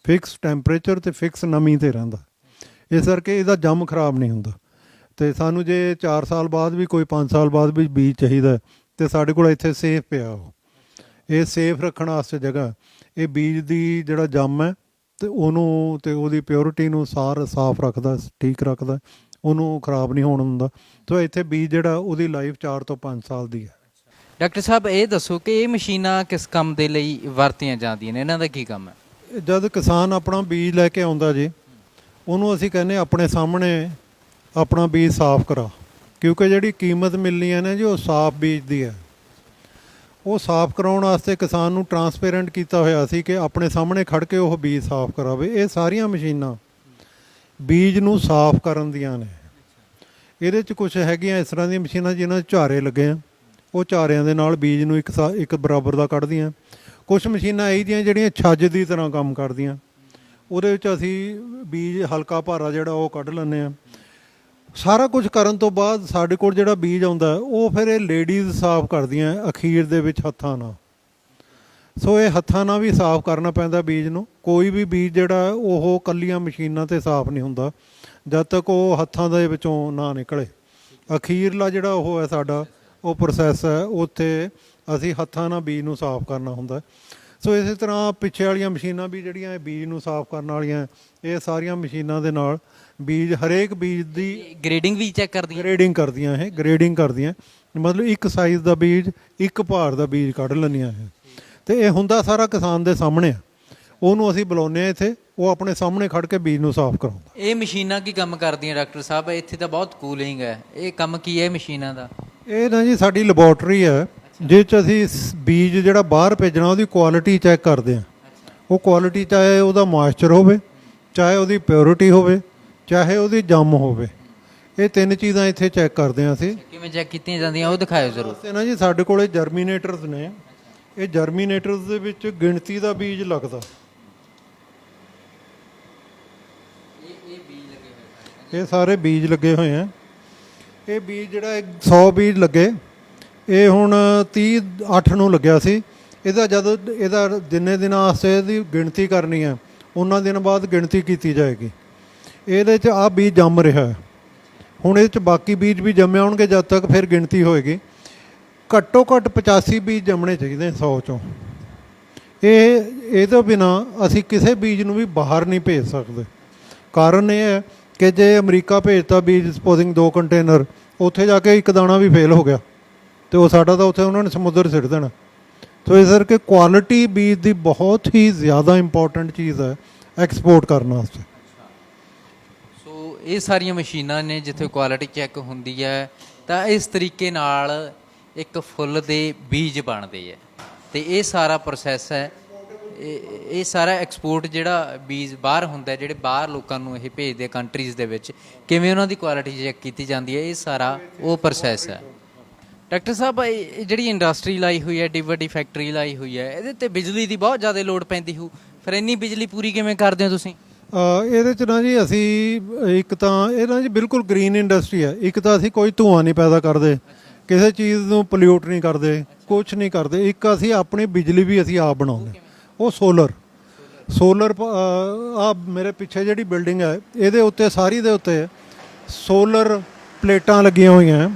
ਫਿਕਸ ਟੈਂਪਰੇਚਰ ਅਤੇ ਫਿਕਸ ਨਮੀ 'ਤੇ ਰਹਿੰਦਾ। ਇਸ ਕਰਕੇ ਇਹਦਾ ਜੰਮ ਖਰਾਬ ਨਹੀਂ ਹੁੰਦਾ। ਅਤੇ ਸਾਨੂੰ ਜੇ 4 ਸਾਲ ਬਾਅਦ ਵੀ ਕੋਈ 5 ਸਾਲ ਬਾਅਦ ਵੀ ਬੀਜ ਚਾਹੀਦਾ ਅਤੇ ਸਾਡੇ ਕੋਲ ਇੱਥੇ ਸੇਫ ਪਿਆ। ਉਹ ਇਹ ਸੇਫ ਰੱਖਣ ਵਾਸਤੇ ਜਗ੍ਹਾ, ਇਹ ਬੀਜ ਦੀ ਜਿਹੜਾ ਜੰਮ ਹੈ ਅਤੇ ਉਹਨੂੰ ਅਤੇ ਉਹਦੀ ਪਿਓਰਿਟੀ ਨੂੰ ਸਾਫ਼ ਰੱਖਦਾ, ਠੀਕ ਰੱਖਦਾ, ਉਹਨੂੰ ਖਰਾਬ ਨਹੀਂ ਹੋਣ ਦਿੰਦਾ। ਸੋ ਇੱਥੇ ਬੀਜ ਜਿਹੜਾ ਉਹਦੀ ਲਾਈਫ 4 ਤੋਂ 5 ਸਾਲ ਦੀ ਹੈ। ਡਾਕਟਰ ਸਾਹਿਬ ਇਹ ਦੱਸੋ ਕਿ ਇਹ ਮਸ਼ੀਨਾਂ ਕਿਸ ਕੰਮ ਦੇ ਲਈ ਵਰਤੀਆਂ ਜਾਂਦੀਆਂ ਨੇ, ਇਹਨਾਂ ਦਾ ਕੀ ਕੰਮ ਹੈ? ਜਦ ਕਿਸਾਨ ਆਪਣਾ ਬੀਜ ਲੈ ਕੇ ਆਉਂਦਾ ਜੀ, ਉਹਨੂੰ ਅਸੀਂ ਕਹਿੰਦੇ ਆਪਣੇ ਸਾਹਮਣੇ ਆਪਣਾ ਬੀਜ ਸਾਫ਼ ਕਰਾ, ਕਿਉਂਕਿ ਜਿਹੜੀ ਕੀਮਤ ਮਿਲਣੀ ਹੈ ਨਾ ਜੀ ਉਹ ਸਾਫ਼ ਬੀਜ ਦੀ ਹੈ। ਉਹ ਸਾਫ਼ ਕਰਾਉਣ ਵਾਸਤੇ ਕਿਸਾਨ ਨੂੰ ਟਰਾਂਸਪੇਰੈਂਟ ਕੀਤਾ ਹੋਇਆ ਸੀ ਕਿ ਆਪਣੇ ਸਾਹਮਣੇ ਖੜ੍ਹ ਕੇ ਉਹ ਬੀਜ ਸਾਫ਼ ਕਰਾਵੇ। ਇਹ ਸਾਰੀਆਂ ਮਸ਼ੀਨਾਂ ਬੀਜ ਨੂੰ ਸਾਫ਼ ਕਰਨ ਦੀਆਂ ਨੇ। ਇਹਦੇ 'ਚ ਕੁਛ ਹੈਗੀਆਂ ਇਸ ਤਰ੍ਹਾਂ ਦੀਆਂ ਮਸ਼ੀਨਾਂ ਜਿਨ੍ਹਾਂ 'ਚ ਝਾਰੇ ਲੱਗੇ ਆ, ਉਹ ਝਾਰਿਆਂ ਦੇ ਨਾਲ ਬੀਜ ਨੂੰ ਇੱਕ ਬਰਾਬਰ ਦਾ ਕੱਢਦੀਆਂ। ਕੁਛ ਮਸ਼ੀਨਾਂ ਇਹ ਦੀਆਂ ਜਿਹੜੀਆਂ ਛੱਜ ਦੀ ਤਰ੍ਹਾਂ ਕੰਮ ਕਰਦੀਆਂ, ਉਹਦੇ ਵਿੱਚ ਅਸੀਂ ਬੀਜ ਹਲਕਾ ਭਾਰਾ ਜਿਹੜਾ ਉਹ ਕੱਢ ਲੈਂਦੇ ਹਾਂ। ਸਾਰਾ ਕੁਝ ਕਰਨ ਤੋਂ ਬਾਅਦ ਸਾਡੇ ਕੋਲ ਜਿਹੜਾ ਬੀਜ ਆਉਂਦਾ ਉਹ ਫਿਰ ਇਹ ਲੇਡੀਜ਼ ਸਾਫ਼ ਕਰਦੀਆਂ ਅਖੀਰ ਦੇ ਵਿੱਚ ਹੱਥਾਂ ਨਾਲ। ਸੋ ਇਹ ਹੱਥਾਂ ਨਾਲ ਵੀ ਸਾਫ਼ ਕਰਨਾ ਪੈਂਦਾ ਬੀਜ ਨੂੰ। ਕੋਈ ਵੀ ਬੀਜ ਜਿਹੜਾ ਉਹ ਇਕੱਲੀਆਂ ਮਸ਼ੀਨਾਂ 'ਤੇ ਸਾਫ਼ ਨਹੀਂ ਹੁੰਦਾ ਜਦ ਤੱਕ ਉਹ ਹੱਥਾਂ ਦੇ ਵਿੱਚੋਂ ਨਾ ਨਿਕਲੇ। ਅਖੀਰਲਾ ਜਿਹੜਾ ਉਹ ਹੈ ਸਾਡਾ ਉਹ ਪ੍ਰੋਸੈਸ ਹੈ, ਉੱਥੇ ਅਸੀਂ ਹੱਥਾਂ ਨਾਲ ਬੀਜ ਨੂੰ ਸਾਫ਼ ਕਰਨਾ ਹੁੰਦਾ। ਸੋ ਇਸੇ ਤਰ੍ਹਾਂ ਪਿੱਛੇ ਵਾਲੀਆਂ ਮਸ਼ੀਨਾਂ ਵੀ ਜਿਹੜੀਆਂ ਬੀਜ ਨੂੰ ਸਾਫ਼ ਕਰਨ ਵਾਲੀਆਂ, ਇਹ ਸਾਰੀਆਂ ਮਸ਼ੀਨਾਂ ਦੇ ਨਾਲ ਬੀਜ ਹਰੇਕ ਬੀਜ ਦੀ ਗ੍ਰੇਡਿੰਗ ਵੀ ਚੈੱਕ ਕਰਦੀਆਂ, ਗ੍ਰੇਡਿੰਗ ਕਰਦੀਆਂ। ਇਹ ਗ੍ਰੇਡਿੰਗ ਕਰਦੀਆਂ, ਮਤਲਬ ਇੱਕ ਸਾਈਜ਼ ਦਾ ਬੀਜ, ਇੱਕ ਭਾਰ ਦਾ ਬੀਜ ਕੱਢ ਲੈਂਦੀਆਂ ਇਹ। ਅਤੇ ਇਹ ਹੁੰਦਾ ਸਾਰਾ ਕਿਸਾਨ ਦੇ ਸਾਹਮਣੇ ਆ। ਉਹਨੂੰ ਅਸੀਂ ਬੁਲਾਉਂਦੇ ਹਾਂ ਇੱਥੇ, ਉਹ ਆਪਣੇ ਸਾਹਮਣੇ ਖੜ੍ਹ ਕੇ ਬੀਜ ਨੂੰ ਸਾਫ਼ ਕਰਾਉਂਦਾ। ਇਹ ਮਸ਼ੀਨਾਂ ਕੀ ਕੰਮ ਕਰਦੀਆਂ ਡਾਕਟਰ ਸਾਹਿਬ? ਇੱਥੇ ਤਾਂ ਬਹੁਤ ਕੂਲਿੰਗ ਹੈ, ਇਹ ਕੰਮ ਕੀ ਹੈ ਮਸ਼ੀਨਾਂ ਦਾ? ਇਹ ਨਾ ਜੀ ਸਾਡੀ ਲੈਬੋਰਟਰੀ ਹੈ ਜਿਸ 'ਚ ਅਸੀਂ ਬੀਜ ਜਿਹੜਾ ਬਾਹਰ ਭੇਜਣਾ ਉਹਦੀ ਕੁਆਲਿਟੀ ਚੈੱਕ ਕਰਦੇ ਹਾਂ। ਉਹ ਕੁਆਲਿਟੀ ਚਾਹੇ ਉਹਦਾ ਮੋਇਸਚਰ ਹੋਵੇ, ਚਾਹੇ ਉਹਦੀ ਪਿਓਰਿਟੀ ਹੋਵੇ, ਚਾਹੇ ਉਹਦੀ ਜੰਮ ਹੋਵੇ, ਇਹ 3 ਚੀਜ਼ਾਂ ਇੱਥੇ ਚੈੱਕ ਕਰਦੇ ਹਾਂ ਅਸੀਂ। ਕਿਵੇਂ ਚੈੱਕ ਕੀਤੀਆਂ ਜਾਂਦੀਆਂ ਉਹ ਦਿਖਾਇਓ ਜ਼ਰੂਰ। ਤੇ ਨਾ ਜੀ ਸਾਡੇ ਕੋਲ ਜਰਮੀਨੇਟਰਸ ਨੇ। ਇਹ ਜਰਮੀਨੇਟਰਸ ਦੇ ਵਿੱਚ ਗਿਣਤੀ ਦਾ ਬੀਜ ਲੱਗਦਾ। ਇਹ ਸਾਰੇ ਬੀਜ ਲੱਗੇ ਹੋਏ ਆ। ਇਹ ਬੀਜ ਜਿਹੜਾ 100 ਬੀਜ ਲੱਗੇ, ਇਹ ਹੁਣ 30/8 ਨੂੰ ਲੱਗਿਆ ਸੀ। ਇਹਦਾ ਜਿੰਨੇ ਦਿਨਾਂ ਵਾਸਤੇ ਇਹਦੀ ਗਿਣਤੀ ਕਰਨੀ ਹੈ ਉਹਨਾਂ ਦਿਨ ਬਾਅਦ ਗਿਣਤੀ ਕੀਤੀ ਜਾਏਗੀ। ਇਹਦੇ 'ਚ ਆਹ ਬੀਜ ਜੰਮ ਰਿਹਾ ਹੈ। ਹੁਣ ਇਹਦੇ 'ਚ ਬਾਕੀ ਬੀਜ ਵੀ ਜੰਮੇ ਹੋਣਗੇ ਜਦ ਤੱਕ ਫਿਰ ਗਿਣਤੀ ਹੋਏਗੀ। ਘੱਟੋ ਘੱਟ 85 ਬੀਜ ਜੰਮਣੇ ਚਾਹੀਦੇ 100 ਚੋਂ। ਇਹਦੇ ਬਿਨਾਂ ਅਸੀਂ ਕਿਸੇ ਬੀਜ ਨੂੰ ਵੀ ਬਾਹਰ ਨਹੀਂ ਭੇਜ ਸਕਦੇ। ਕਾਰਨ ਇਹ ਹੈ ਕਿ ਜੇ ਅਮਰੀਕਾ ਭੇਜਤਾ ਬੀਜ ਸਪੋਜ਼ਿੰਗ 2 ਕੰਟੇਨਰ, ਉੱਥੇ ਜਾ ਕੇ ਇੱਕ ਦਾਣਾ ਵੀ ਫੇਲ ਹੋ ਗਿਆ ਅਤੇ ਉਹ ਸਾਡਾ ਤਾਂ ਉੱਥੇ ਉਹਨਾਂ ਨੇ ਸਮੁੰਦਰ ਸਿੱਟ ਦੇਣਾ। ਸੋ ਇਸ ਕਰਕੇ ਕੁਆਲਿਟੀ ਬੀਜ ਦੀ ਬਹੁਤ ਹੀ ਜ਼ਿਆਦਾ ਇੰਪੋਰਟੈਂਟ ਚੀਜ਼ ਹੈ ਐਕਸਪੋਰਟ ਕਰਨ ਵਾਸਤੇ। ਸੋ ਇਹ ਸਾਰੀਆਂ ਮਸ਼ੀਨਾਂ ਨੇ ਜਿੱਥੇ ਕੁਆਲਿਟੀ ਚੈੱਕ ਹੁੰਦੀ ਹੈ, ਤਾਂ ਇਸ ਤਰੀਕੇ ਨਾਲ ਇੱਕ ਫੁੱਲ ਦੇ ਬੀਜ ਬਣਦੇ ਹੈ ਅਤੇ ਇਹ ਸਾਰਾ ਪ੍ਰੋਸੈਸ ਹੈ। ਇਹ ਸਾਰਾ ਐਕਸਪੋਰਟ ਜਿਹੜਾ ਬੀਜ ਬਾਹਰ ਹੁੰਦਾ, ਜਿਹੜੇ ਬਾਹਰ ਲੋਕਾਂ ਨੂੰ ਇਹ ਭੇਜਦੇ ਕੰਟਰੀਜ਼ ਦੇ ਵਿੱਚ, ਕਿਵੇਂ ਉਹਨਾਂ ਦੀ ਕੁਆਲਿਟੀ ਚੈੱਕ ਕੀਤੀ ਜਾਂਦੀ ਹੈ, ਇਹ ਸਾਰਾ ਉਹ ਪ੍ਰੋਸੈਸ ਹੈ। ਡਾਕਟਰ ਸਾਹਿਬ ਇਹ ਜਿਹੜੀ ਇੰਡਸਟਰੀ ਲਾਈ ਹੋਈ ਹੈ, ਏਡੀ ਵੱਡੀ ਫੈਕਟਰੀ ਲਾਈ ਹੋਈ ਹੈ, ਇਹਦੇ 'ਤੇ ਬਿਜਲੀ ਦੀ ਬਹੁਤ ਜ਼ਿਆਦਾ ਲੋੜ ਪੈਂਦੀ ਹੋਊ, ਫਿਰ ਇੰਨੀ ਬਿਜਲੀ ਪੂਰੀ ਕਿਵੇਂ ਕਰਦੇ ਹੋ ਤੁਸੀਂ? ਇਹਦੇ 'ਚ ਨਾ ਜੀ ਅਸੀਂ ਇੱਕ ਤਾਂ ਇਹ ਨਾ ਜੀ ਬਿਲਕੁਲ ਗ੍ਰੀਨ ਇੰਡਸਟਰੀ ਹੈ। ਇੱਕ ਤਾਂ ਅਸੀਂ ਕੋਈ ਧੂੰਆਂ ਨਹੀਂ ਪੈਦਾ ਕਰਦੇ, ਕਿਸੇ ਚੀਜ਼ ਨੂੰ ਪੋਲਿਊਟ ਨਹੀਂ ਕਰਦੇ, ਕੁਛ ਨਹੀਂ ਕਰਦੇ। ਇੱਕ ਅਸੀਂ ਆਪਣੀ ਬਿਜਲੀ ਵੀ ਅਸੀਂ ਆਪ ਬਣਾਉਂਦੇ, ਉਹ ਸੋਲਰ ਆ ਮੇਰੇ ਪਿੱਛੇ ਜਿਹੜੀ ਬਿਲਡਿੰਗ ਹੈ ਇਹਦੇ ਉੱਤੇ ਸਾਰੀ ਦੇ ਉੱਤੇ ਸੋਲਰ ਪਲੇਟਾਂ ਲੱਗੀਆਂ ਹੋਈਆਂ।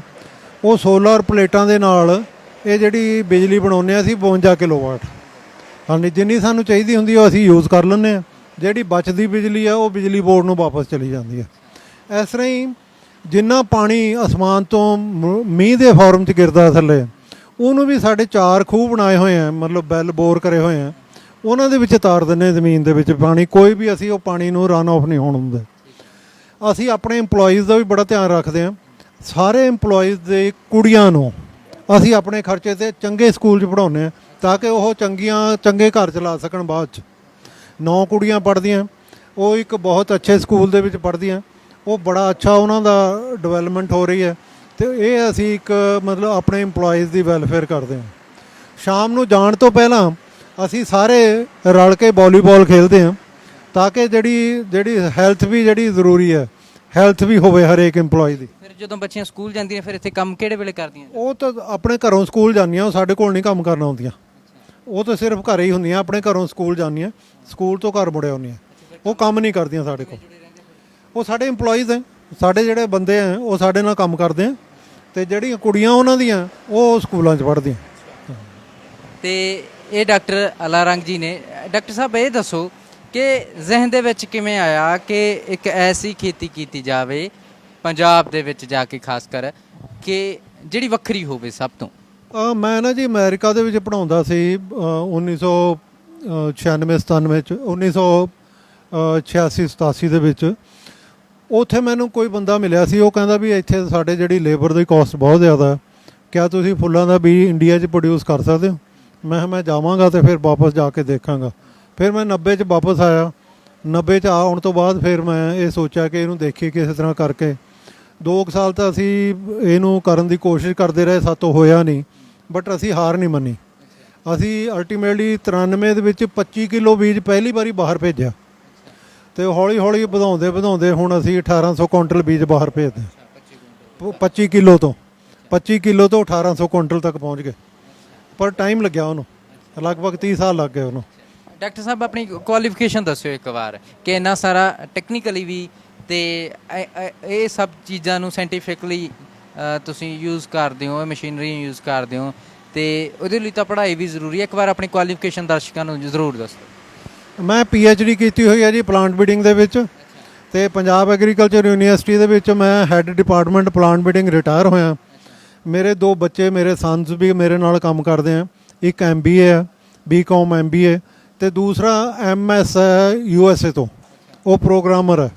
ਉਹ ਸੋਲਰ ਪਲੇਟਾਂ ਦੇ ਨਾਲ ਇਹ ਜਿਹੜੀ ਬਿਜਲੀ ਬਣਾਉਂਦੇ ਹਾਂ ਅਸੀਂ 52 ਕਿਲੋਵਾਟ। ਹਾਂਜੀ, ਜਿੰਨੀ ਸਾਨੂੰ ਚਾਹੀਦੀ ਹੁੰਦੀ ਉਹ ਅਸੀਂ ਯੂਜ਼ ਕਰ ਲੈਂਦੇ ਹਾਂ। ਜਿਹੜੀ ਬਚਦੀ ਬਿਜਲੀ ਆ ਉਹ ਬਿਜਲੀ ਬੋਰਡ ਨੂੰ ਵਾਪਸ ਚਲੀ ਜਾਂਦੀ ਹੈ। ਇਸ ਤਰ੍ਹਾਂ ਹੀ ਜਿੰਨਾ ਪਾਣੀ ਅਸਮਾਨ ਤੋਂ ਮੀਂਹ ਦੇ ਫਾਰਮ 'ਚ ਗਿਰਦਾ ਥੱਲੇ, ਉਹਨੂੰ ਵੀ ਸਾਡੇ 4 ਖੂਹ ਬਣਾਏ ਹੋਏ ਆ, ਮਤਲਬ ਬੈਲ ਬੋਰ ਕਰੇ ਹੋਏ ਆ, ਉਹਨਾਂ ਦੇ ਵਿੱਚ ਤਾਰ ਦਿੰਦੇ ਜ਼ਮੀਨ ਦੇ ਵਿੱਚ ਪਾਣੀ। ਕੋਈ ਵੀ ਅਸੀਂ ਉਹ ਪਾਣੀ ਨੂੰ ਰਨ ਆਫ ਨਹੀਂ ਹੋਣ ਦਿੰਦੇ। ਅਸੀਂ ਆਪਣੇ EMPLOYEES ਦਾ ਵੀ ਬੜਾ ਧਿਆਨ ਰੱਖਦੇ ਹਾਂ। ਸਾਰੇ EMPLOYEES ਦੇ ਕੁੜੀਆਂ ਨੂੰ ਅਸੀਂ ਆਪਣੇ ਖਰਚੇ ਤੇ ਚੰਗੇ ਸਕੂਲ 'ਚ ਪੜ੍ਹਾਉਂਦੇ ਹਾਂ ਤਾਂ ਕਿ ਉਹ ਚੰਗੇ ਘਰ ਚਲਾ ਸਕਣ। ਬਾਅਦ 'ਚ 9 ਕੁੜੀਆਂ ਪੜ੍ਹਦੀਆਂ, ਉਹ ਇੱਕ ਬਹੁਤ ਅੱਛੇ ਸਕੂਲ ਦੇ ਵਿੱਚ ਪੜ੍ਹਦੀਆਂ, ਉਹ ਬੜਾ ਅੱਛਾ ਉਹਨਾਂ ਦਾ ਡਿਵੈਲਪਮੈਂਟ ਹੋ ਰਹੀ ਹੈ। ਅਤੇ ਇਹ ਅਸੀਂ ਇੱਕ ਮਤਲਬ ਆਪਣੇ EMPLOYEES ਦੀ ਵੈਲਫੇਅਰ ਕਰਦੇ ਹਾਂ। ਸ਼ਾਮ ਨੂੰ ਜਾਣ ਤੋਂ ਪਹਿਲਾਂ ਅਸੀਂ ਸਾਰੇ ਰਲ ਕੇ ਵਾਲੀਬਾਲ ਖੇਡਦੇ ਹਾਂ ਤਾਂ ਕਿ ਜਿਹੜੀ ਹੈਲਥ ਵੀ ਜਿਹੜੀ ਜ਼ਰੂਰੀ ਹੈ, ਹੈਲਥ ਵੀ ਹੋਵੇ ਹਰੇਕ EMPLOYEE ਦੀ। ਫਿਰ ਜਦੋਂ ਬੱਚੀਆਂ ਸਕੂਲ ਜਾਂਦੀਆਂ ਫਿਰ ਇੱਥੇ ਕੰਮ ਕਿਹੜੇ ਵੇਲੇ ਕਰਦੀਆਂ? ਉਹ ਤਾਂ ਆਪਣੇ ਘਰੋਂ ਸਕੂਲ ਜਾਂਦੀਆਂ, ਉਹ ਸਾਡੇ ਕੋਲ ਨਹੀਂ ਕੰਮ ਕਰਨ ਆਉਂਦੀਆਂ। ਉਹ ਤਾਂ ਸਿਰਫ ਘਰੇ ਹੀ ਹੁੰਦੀਆਂ, ਆਪਣੇ ਘਰੋਂ ਸਕੂਲ ਜਾਂਦੀਆਂ, ਸਕੂਲ ਤੋਂ ਘਰ ਮੁੜਿਆ ਆਉਂਦੀਆਂ। ਉਹ ਕੰਮ ਨਹੀਂ ਕਰਦੀਆਂ ਸਾਡੇ ਕੋਲ। ਉਹ ਸਾਡੇ EMPLOYEES ਹੈ, ਸਾਡੇ ਜਿਹੜੇ ਬੰਦੇ ਆ ਉਹ ਸਾਡੇ ਨਾਲ ਕੰਮ ਕਰਦੇ ਆ, ਅਤੇ ਜਿਹੜੀਆਂ ਕੁੜੀਆਂ ਉਹਨਾਂ ਦੀਆਂ ਉਹ ਸਕੂਲਾਂ 'ਚ ਪੜ੍ਹਦੀਆਂ। ਤੇ ਇਹ ਡਾਕਟਰ ਅਲਾਰੰਗ ਜੀ ਨੇ। ਡਾਕਟਰ ਸਾਹਿਬ ਇਹ ਦੱਸੋ ਕਿ ਜ਼ਿਹਨ ਦੇ ਵਿੱਚ ਕਿਵੇਂ ਆਇਆ ਕਿ ਇੱਕ ਐਸੀ ਖੇਤੀ ਕੀਤੀ ਜਾਵੇ ਪੰਜਾਬ ਦੇ ਵਿੱਚ ਜਾ ਕੇ, ਖਾਸ ਕਰ ਕਿ ਜਿਹੜੀ ਵੱਖਰੀ ਹੋਵੇ ਸਭ ਤੋਂ? ਮੈਂ ਨਾ ਜੀ ਅਮਰੀਕਾ ਦੇ ਵਿੱਚ ਪੜ੍ਹਾਉਂਦਾ ਸੀ 1996-97 'ਚ, 1986-87 ਦੇ ਵਿੱਚ। ਉੱਥੇ ਮੈਨੂੰ ਕੋਈ ਬੰਦਾ ਮਿਲਿਆ ਸੀ, ਉਹ ਕਹਿੰਦਾ ਵੀ ਇੱਥੇ ਸਾਡੇ ਜਿਹੜੀ ਲੇਬਰ ਦੀ ਕਾਸਟ ਬਹੁਤ ਜ਼ਿਆਦਾ ਹੈ, ਕਿਆ ਤੁਸੀਂ ਫੁੱਲਾਂ ਦਾ ਬੀਜ ਇੰਡੀਆ 'ਚ ਪ੍ਰੋਡਿਊਸ ਕਰ ਸਕਦੇ ਹੋ? ਮੈਂ ਜਾਵਾਂਗਾ ਅਤੇ ਫਿਰ ਵਾਪਸ ਜਾ ਕੇ ਦੇਖਾਂਗਾ। ਫਿਰ ਮੈਂ 90 'ਚ ਵਾਪਸ ਆਇਆ। 90 'ਚ ਆਉਣ ਤੋਂ ਬਾਅਦ ਫਿਰ ਮੈਂ ਇਹ ਸੋਚਿਆ ਕਿ ਇਹਨੂੰ ਦੇਖੀਏ ਕਿਸੇ ਤਰ੍ਹਾਂ ਕਰਕੇ। 2 ਸਾਲ ਤਾਂ ਅਸੀਂ ਇਹਨੂੰ ਕਰਨ ਦੀ ਕੋਸ਼ਿਸ਼ ਕਰਦੇ ਰਹੇ, ਸਾਤੋਂ ਹੋਇਆ ਨਹੀਂ, ਬਟ ਅਸੀਂ ਹਾਰ ਨਹੀਂ ਮੰਨੀ। ਅਸੀਂ ਅਲਟੀਮੇਟਲੀ 93 ਦੇ ਵਿੱਚ 25 ਕਿਲੋ ਬੀਜ ਪਹਿਲੀ ਵਾਰੀ ਬਾਹਰ ਭੇਜਿਆ, ਅਤੇ ਹੌਲੀ ਹੌਲੀ ਵਧਾਉਂਦੇ ਹੁਣ ਅਸੀਂ 1800 ਕੁਇੰਟਲ ਬੀਜ ਬਾਹਰ ਭੇਜਦੇ ਹਾਂ। 25 ਕਿਲੋ ਤੋਂ 1800 ਕੁਇੰਟਲ ਤੱਕ ਪਹੁੰਚ ਗਏ, ਪਰ ਟਾਈਮ ਲੱਗਿਆ ਉਹਨੂੰ, ਲਗਭਗ 30 ਸਾਲ ਲੱਗ ਗਏ ਉਹਨੂੰ। ਡਾਕਟਰ ਸਾਹਿਬ ਆਪਣੀ ਕੁਆਲੀਫਿਕੇਸ਼ਨ ਦੱਸਿਓ ਇੱਕ ਵਾਰ, ਕਿ ਇੰਨਾ ਸਾਰਾ ਟੈਕਨੀਕਲੀ ਵੀ ਤੇ ਇਹ ਸਭ ਚੀਜ਼ਾਂ ਨੂੰ ਸਾਇੰਟੀਫਿਕਲੀ ਤੁਸੀਂ ਯੂਜ਼ ਕਰਦੇ ਹੋ, ਮਸ਼ੀਨਰੀ ਯੂਜ਼ ਕਰਦੇ ਹੋ, ਤੇ ਉਹਦੇ ਲਈ ਤਾਂ ਪੜ੍ਹਾਈ ਵੀ ਜ਼ਰੂਰੀ ਹੈ। ਇੱਕ ਵਾਰ ਆਪਣੀ ਕੁਆਲੀਫਿਕੇਸ਼ਨ ਦਰਸ਼ਕਾਂ ਨੂੰ ਜ਼ਰੂਰ ਦੱਸੋ। ਮੈਂ PhD ਕੀਤੀ ਹੋਈ ਹੈ ਜੀ ਪਲਾਂਟ ਬੀਡਿੰਗ ਦੇ ਵਿੱਚ, ਅਤੇ ਪੰਜਾਬ ਐਗਰੀਕਲਚਰ ਯੂਨੀਵਰਸਿਟੀ ਦੇ ਵਿੱਚ ਮੈਂ head department plant breeding retire ਹੋਇਆ। ਮੇਰੇ 2 ਬੱਚੇ, ਮੇਰੇ ਸਨਸ ਵੀ ਮੇਰੇ ਨਾਲ ਕੰਮ ਕਰਦੇ ਆ। ਇੱਕ MBA ਹੈ, BCom MBA, ਅਤੇ ਦੂਸਰਾ MS ਹੈ USA ਤੋਂ, ਉਹ ਪ੍ਰੋਗਰਾਮਰ ਹੈ।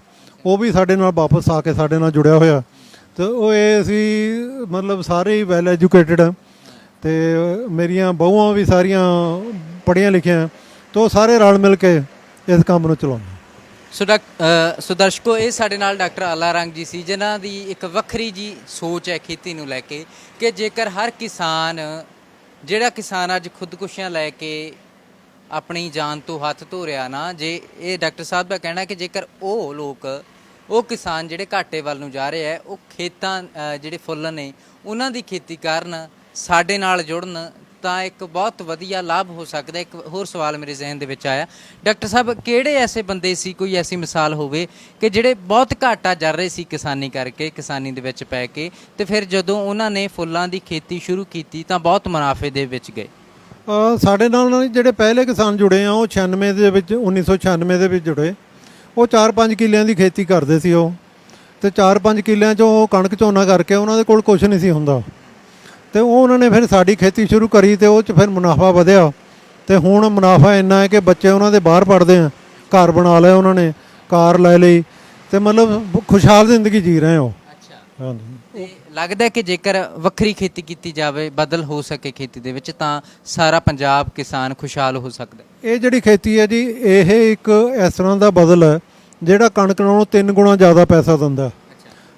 ਉਹ ਵੀ ਸਾਡੇ ਨਾਲ ਵਾਪਸ ਆ ਕੇ ਸਾਡੇ ਨਾਲ ਜੁੜਿਆ ਹੋਇਆ। ਅਤੇ ਉਹ ਇਹ ਅਸੀਂ ਮਤਲਬ ਸਾਰੇ ਹੀ ਵੈਲ ਐਜੂਕੇਟਡ ਆ, ਅਤੇ ਮੇਰੀਆਂ ਬਹੂਆਂ ਵੀ ਸਾਰੀਆਂ ਪੜ੍ਹੀਆਂ ਲਿਖੀਆਂ, ਅਤੇ ਉਹ ਸਾਰੇ ਰਲ ਮਿਲ ਕੇ ਇਸ ਕੰਮ ਨੂੰ ਚਲਾਉਂਦੇ। ਸੋ ਦਰਸ਼ਕੋ, ਇਹ ਸਾਡੇ ਨਾਲ ਡਾਕਟਰ ਅਲਾਰੰਗ ਜੀ ਸੀ, ਜਿਨ੍ਹਾਂ ਦੀ ਇੱਕ ਵੱਖਰੀ ਜੀ ਸੋਚ ਹੈ ਖੇਤੀ ਨੂੰ ਲੈ ਕੇ, ਕਿ ਜੇਕਰ ਹਰ ਕਿਸਾਨ, ਜਿਹੜਾ ਕਿਸਾਨ ਅੱਜ ਖੁਦਕੁਸ਼ੀਆਂ ਲੈ ਕੇ ਆਪਣੀ ਜਾਨ ਤੋਂ ਹੱਥ ਧੋ ਰਿਹਾ ਨਾ, ਜੇ ਇਹ ਡਾਕਟਰ ਸਾਹਿਬ ਦਾ ਕਹਿਣਾ ਕਿ ਜੇਕਰ ਉਹ ਕਿਸਾਨ ਜਿਹੜੇ ਘਾਟੇ ਵੱਲ ਨੂੰ ਜਾ ਰਹੇ ਹੈ, ਉਹ ਖੇਤਾਂ ਜਿਹੜੇ ਫੁੱਲ ਨੇ ਉਹਨਾਂ ਦੀ ਖੇਤੀ ਕਰਨ, ਸਾਡੇ ਨਾਲ ਜੁੜਨ, ਤਾਂ ਇੱਕ ਬਹੁਤ ਵਧੀਆ ਲਾਭ ਹੋ ਸਕਦਾ। ਇੱਕ ਹੋਰ ਸਵਾਲ ਮੇਰੇ ਜ਼ਿਹਨ ਦੇ ਵਿੱਚ ਆਇਆ, ਡਾਕਟਰ ਸਾਹਿਬ ਕਿਹੜੇ ਐਸੇ ਬੰਦੇ ਸੀ, ਕੋਈ ਐਸੀ ਮਿਸਾਲ ਹੋਵੇ ਕਿ ਜਿਹੜੇ ਬਹੁਤ ਘਾਟਾ ਜਰ ਰਹੇ ਸੀ ਕਿਸਾਨੀ ਕਰਕੇ, ਕਿਸਾਨੀ ਦੇ ਵਿੱਚ ਪੈ ਕੇ, ਤੇ ਫਿਰ ਜਦੋਂ ਉਹਨਾਂ ਨੇ ਫੁੱਲਾਂ ਦੀ ਖੇਤੀ ਸ਼ੁਰੂ ਕੀਤੀ ਤਾਂ ਬਹੁਤ ਮੁਨਾਫੇ ਦੇ ਵਿੱਚ ਗਏ? ਸਾਡੇ ਨਾਲ ਜਿਹੜੇ ਪਹਿਲੇ ਕਿਸਾਨ ਜੁੜੇ ਆ, ਉਹ 1996 ਦੇ ਵਿੱਚ ਜੁੜੇ। ਉਹ 4-5 ਕਿੱਲਿਆਂ ਦੀ ਖੇਤੀ ਕਰਦੇ ਸੀ ਉਹ, ਅਤੇ 4-5 ਕਿੱਲਿਆਂ 'ਚੋਂ ਕਣਕ ਝੋਨਾ ਕਰਕੇ ਉਹਨਾਂ ਦੇ ਕੋਲ ਕੁਛ ਨਹੀਂ ਸੀ ਹੁੰਦਾ, ਅਤੇ ਉਹਨਾਂ ਨੇ ਫਿਰ ਸਾਡੀ ਖੇਤੀ ਸ਼ੁਰੂ ਕਰੀ, ਅਤੇ ਉਹ 'ਚ ਫਿਰ ਮੁਨਾਫਾ ਵਧਿਆ, ਅਤੇ ਹੁਣ ਮੁਨਾਫਾ ਇੰਨਾ ਹੈ ਕਿ ਬੱਚੇ ਉਹਨਾਂ ਦੇ ਬਾਹਰ ਪੜ੍ਹਦੇ ਆ, ਘਰ ਬਣਾ ਲਿਆ ਉਹਨਾਂ ਨੇ, ਕਾਰ ਲੈ ਲਈ, ਅਤੇ ਮਤਲਬ ਖੁਸ਼ਹਾਲ ਜ਼ਿੰਦਗੀ ਜੀ ਰਹੇ ਉਹ। ਹਾਂਜੀ, ਲੱਗਦਾ ਕਿ ਜੇਕਰ ਵੱਖਰੀ ਖੇਤੀ ਕੀਤੀ ਜਾਵੇ, ਬਦਲ ਹੋ ਸਕੇ ਖੇਤੀ ਦੇ ਵਿੱਚ, ਤਾਂ ਸਾਰਾ ਪੰਜਾਬ ਕਿਸਾਨ ਖੁਸ਼ਹਾਲ ਹੋ ਸਕਦਾ। ਇਹ ਜਿਹੜੀ ਖੇਤੀ ਹੈ ਜੀ, ਇਹ ਇੱਕ ਇਸ ਤਰ੍ਹਾਂ ਦਾ ਬਦਲ ਹੈ ਜਿਹੜਾ ਕਣਕ ਨਾਲੋਂ 3 ਗੁਣਾ ਜ਼ਿਆਦਾ ਪੈਸਾ ਦਿੰਦਾ।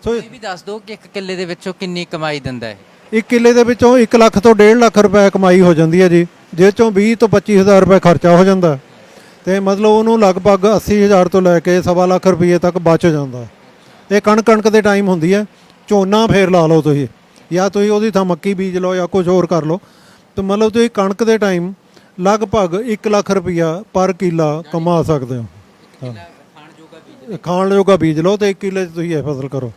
ਸੋ ਇਹ ਵੀ ਦੱਸ ਦਿਓ ਕਿ 1 ਕਿੱਲੇ ਦੇ ਵਿੱਚੋਂ ਕਿੰਨੀ ਕਮਾਈ ਦਿੰਦਾ ਹੈ? 1 ਕਿੱਲੇ ਦੇ ਵਿੱਚੋਂ 1 ਲੱਖ ਤੋਂ 1.5 ਲੱਖ ਰੁਪਏ ਕਮਾਈ ਹੋ ਜਾਂਦੀ ਹੈ ਜੀ, ਜਿਸ ਚੋਂ 20 ਤੋਂ 25 ਹਜ਼ਾਰ ਰੁਪਏ ਖਰਚਾ ਹੋ ਜਾਂਦਾ, ਅਤੇ ਮਤਲਬ ਉਹਨੂੰ ਲਗਭਗ 80,000 ਤੋਂ ਲੈ ਕੇ 1.25 ਲੱਖ ਰੁਪਏ ਤੱਕ ਬਚ ਜਾਂਦਾ। ਇਹ ਕਣਕ ਦੇ ਟਾਈਮ ਹੁੰਦੀ ਹੈ। ਝੋਨਾ ਫੇਰ ਲਾ ਲਓ ਤੁਸੀਂ, ਜਾਂ ਤੁਸੀਂ ਉਹਦੀ ਥਾਂ ਮੱਕੀ ਬੀਜ ਲਓ ਜਾਂ ਕੁਝ ਹੋਰ ਕਰ ਲਓ, ਤਾਂ ਮਤਲਬ ਤੁਸੀਂ ਕਣਕ ਦੇ ਟਾਈਮ ਲਗਭਗ 1 ਲੱਖ ਰੁਪਈਆ ਪਰ ਕਿੱਲਾ ਕਮਾ ਸਕਦੇ ਹੋ। ਖਾਣ ਜੋਗਾ ਬੀਜ ਲਓ ਅਤੇ 1 ਕਿੱਲੇ 'ਚ ਤੁਸੀਂ ਇਹ ਫਸਲ ਕਰੋ।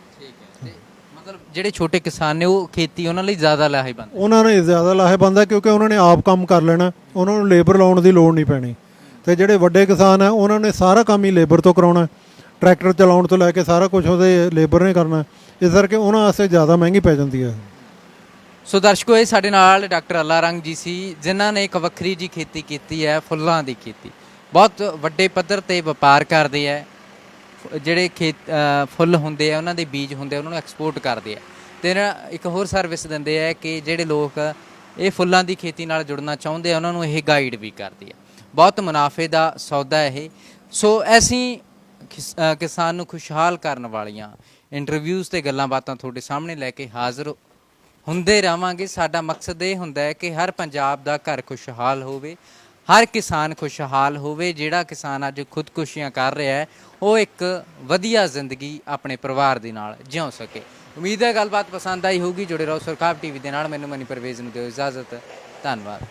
ਮਤਲਬ ਜਿਹੜੇ ਛੋਟੇ ਕਿਸਾਨ ਨੇ ਉਹ ਖੇਤੀ ਉਹਨਾਂ ਲਈ ਜ਼ਿਆਦਾ ਲਾਹੇਵੰਦ, ਉਹਨਾਂ ਨੇ ਜ਼ਿਆਦਾ ਲਾਹੇਵੰਦ ਹੈ, ਕਿਉਂਕਿ ਉਹਨਾਂ ਨੇ ਆਪ ਕੰਮ ਕਰ ਲੈਣਾ, ਉਹਨਾਂ ਨੂੰ ਲੇਬਰ ਲਾਉਣ ਦੀ ਲੋੜ ਨਹੀਂ ਪੈਣੀ। ਅਤੇ ਜਿਹੜੇ ਵੱਡੇ ਕਿਸਾਨ ਹੈ ਉਹਨਾਂ ਨੇ ਸਾਰਾ ਕੰਮ ਹੀ ਲੇਬਰ ਤੋਂ ਕਰਾਉਣਾ, ਟਰੈਕਟਰ ਚਲਾਉਣ ਤੋਂ ਲੈ ਕੇ ਸਾਰਾ ਕੁਝ ਉਹਦੇ ਲੇਬਰ ਨੇ ਕਰਨਾ, ਇਸ ਕਰਕੇ ਉਹਨਾਂ ਵਾਸਤੇ ਜ਼ਿਆਦਾ ਮਹਿੰਗੀ ਪੈ ਜਾਂਦੀ ਹੈ। ਸੋ ਦਰਸ਼ਕੋ, ਇਹ ਸਾਡੇ ਨਾਲ ਡਾਕਟਰ ਅੱਲਾ ਰੰਗ ਜੀ ਸੀ, ਜਿਨ੍ਹਾਂ ਨੇ ਇੱਕ ਵੱਖਰੀ ਜੀ ਖੇਤੀ ਕੀਤੀ ਹੈ, ਫੁੱਲਾਂ ਦੀ ਖੇਤੀ। ਬਹੁਤ ਵੱਡੇ ਪੱਧਰ ਤੇ ਵਪਾਰ ਕਰਦੇ ਹੈ। ਜਿਹੜੇ ਫੁੱਲ ਹੁੰਦੇ ਆ, ਉਹਨਾਂ ਦੇ ਬੀਜ ਹੁੰਦੇ ਆ, ਉਹਨਾਂ ਨੂੰ ਐਕਸਪੋਰਟ ਕਰਦੇ ਆ। ਤੇ ਇੱਕ ਹੋਰ ਸਰਵਿਸ ਦਿੰਦੇ ਆ ਕਿ ਜਿਹੜੇ ਲੋਕ ਇਹ ਫੁੱਲਾਂ ਦੀ ਖੇਤੀ ਨਾਲ ਜੁੜਨਾ ਚਾਹੁੰਦੇ ਆ, ਉਹਨਾਂ ਨੂੰ ਇਹ ਗਾਈਡ ਵੀ ਕਰਦੇ ਆ। ਬਹੁਤ ਮੁਨਾਫੇ ਦਾ ਸੌਦਾ ਇਹ। ਸੋ ਅਸੀਂ ਕਿਸਾਨ ਨੂੰ ਖੁਸ਼ਹਾਲ ਕਰਨ ਵਾਲੀਆਂ ਇੰਟਰਵਿਊਜ਼ ਤੇ ਗੱਲਾਂ ਬਾਤਾਂ ਤੁਹਾਡੇ ਸਾਹਮਣੇ ਲੈ ਕੇ ਹਾਜ਼ਰ ਹੁੰਦੇ ਰਹਾਂਗੇ। ਸਾਡਾ ਮਕਸਦ ਇਹ ਹੁੰਦਾ ਹੈ ਕਿ ਹਰ ਪੰਜਾਬ ਦਾ ਘਰ ਖੁਸ਼ਹਾਲ ਹੋਵੇ, ਹਰ ਕਿਸਾਨ ਖੁਸ਼ਹਾਲ ਹੋਵੇ। ਜਿਹੜਾ ਕਿਸਾਨ ਅੱਜ ਖੁਦਕੁਸ਼ੀਆਂ ਕਰ ਰਿਹਾ ਹੈ, ਉਹ ਇੱਕ ਵਧੀਆ ਜ਼ਿੰਦਗੀ ਆਪਣੇ ਪਰਿਵਾਰ ਦੇ ਨਾਲ ਜਿਉ ਸਕੇ। ਉਮੀਦ ਹੈ ਗੱਲਬਾਤ ਪਸੰਦ ਆਈ ਹੋਊਗੀ। ਜੁੜੇ ਰਹੋ ਸਰਕਾਰ ਟੀਵੀ ਦੇ ਨਾਲ। ਮੈਨੂੰ ਮਨੀ ਪਰਵੇਜ਼ ਨੂੰ ਦਿਓ ਇਜਾਜ਼ਤ। ਧੰਨਵਾਦ।